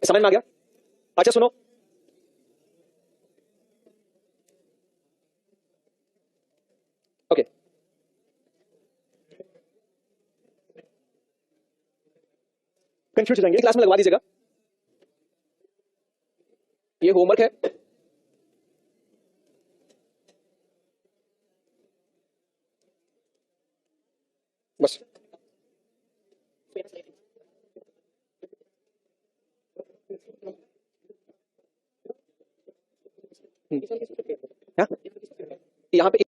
समझ में आ गया अच्छा सुनो ओके कंफ्यूज हो जाएंगे क्लास में लगवा दीजिएगा ये होमवर्क है बस हाँ? यहाँ पे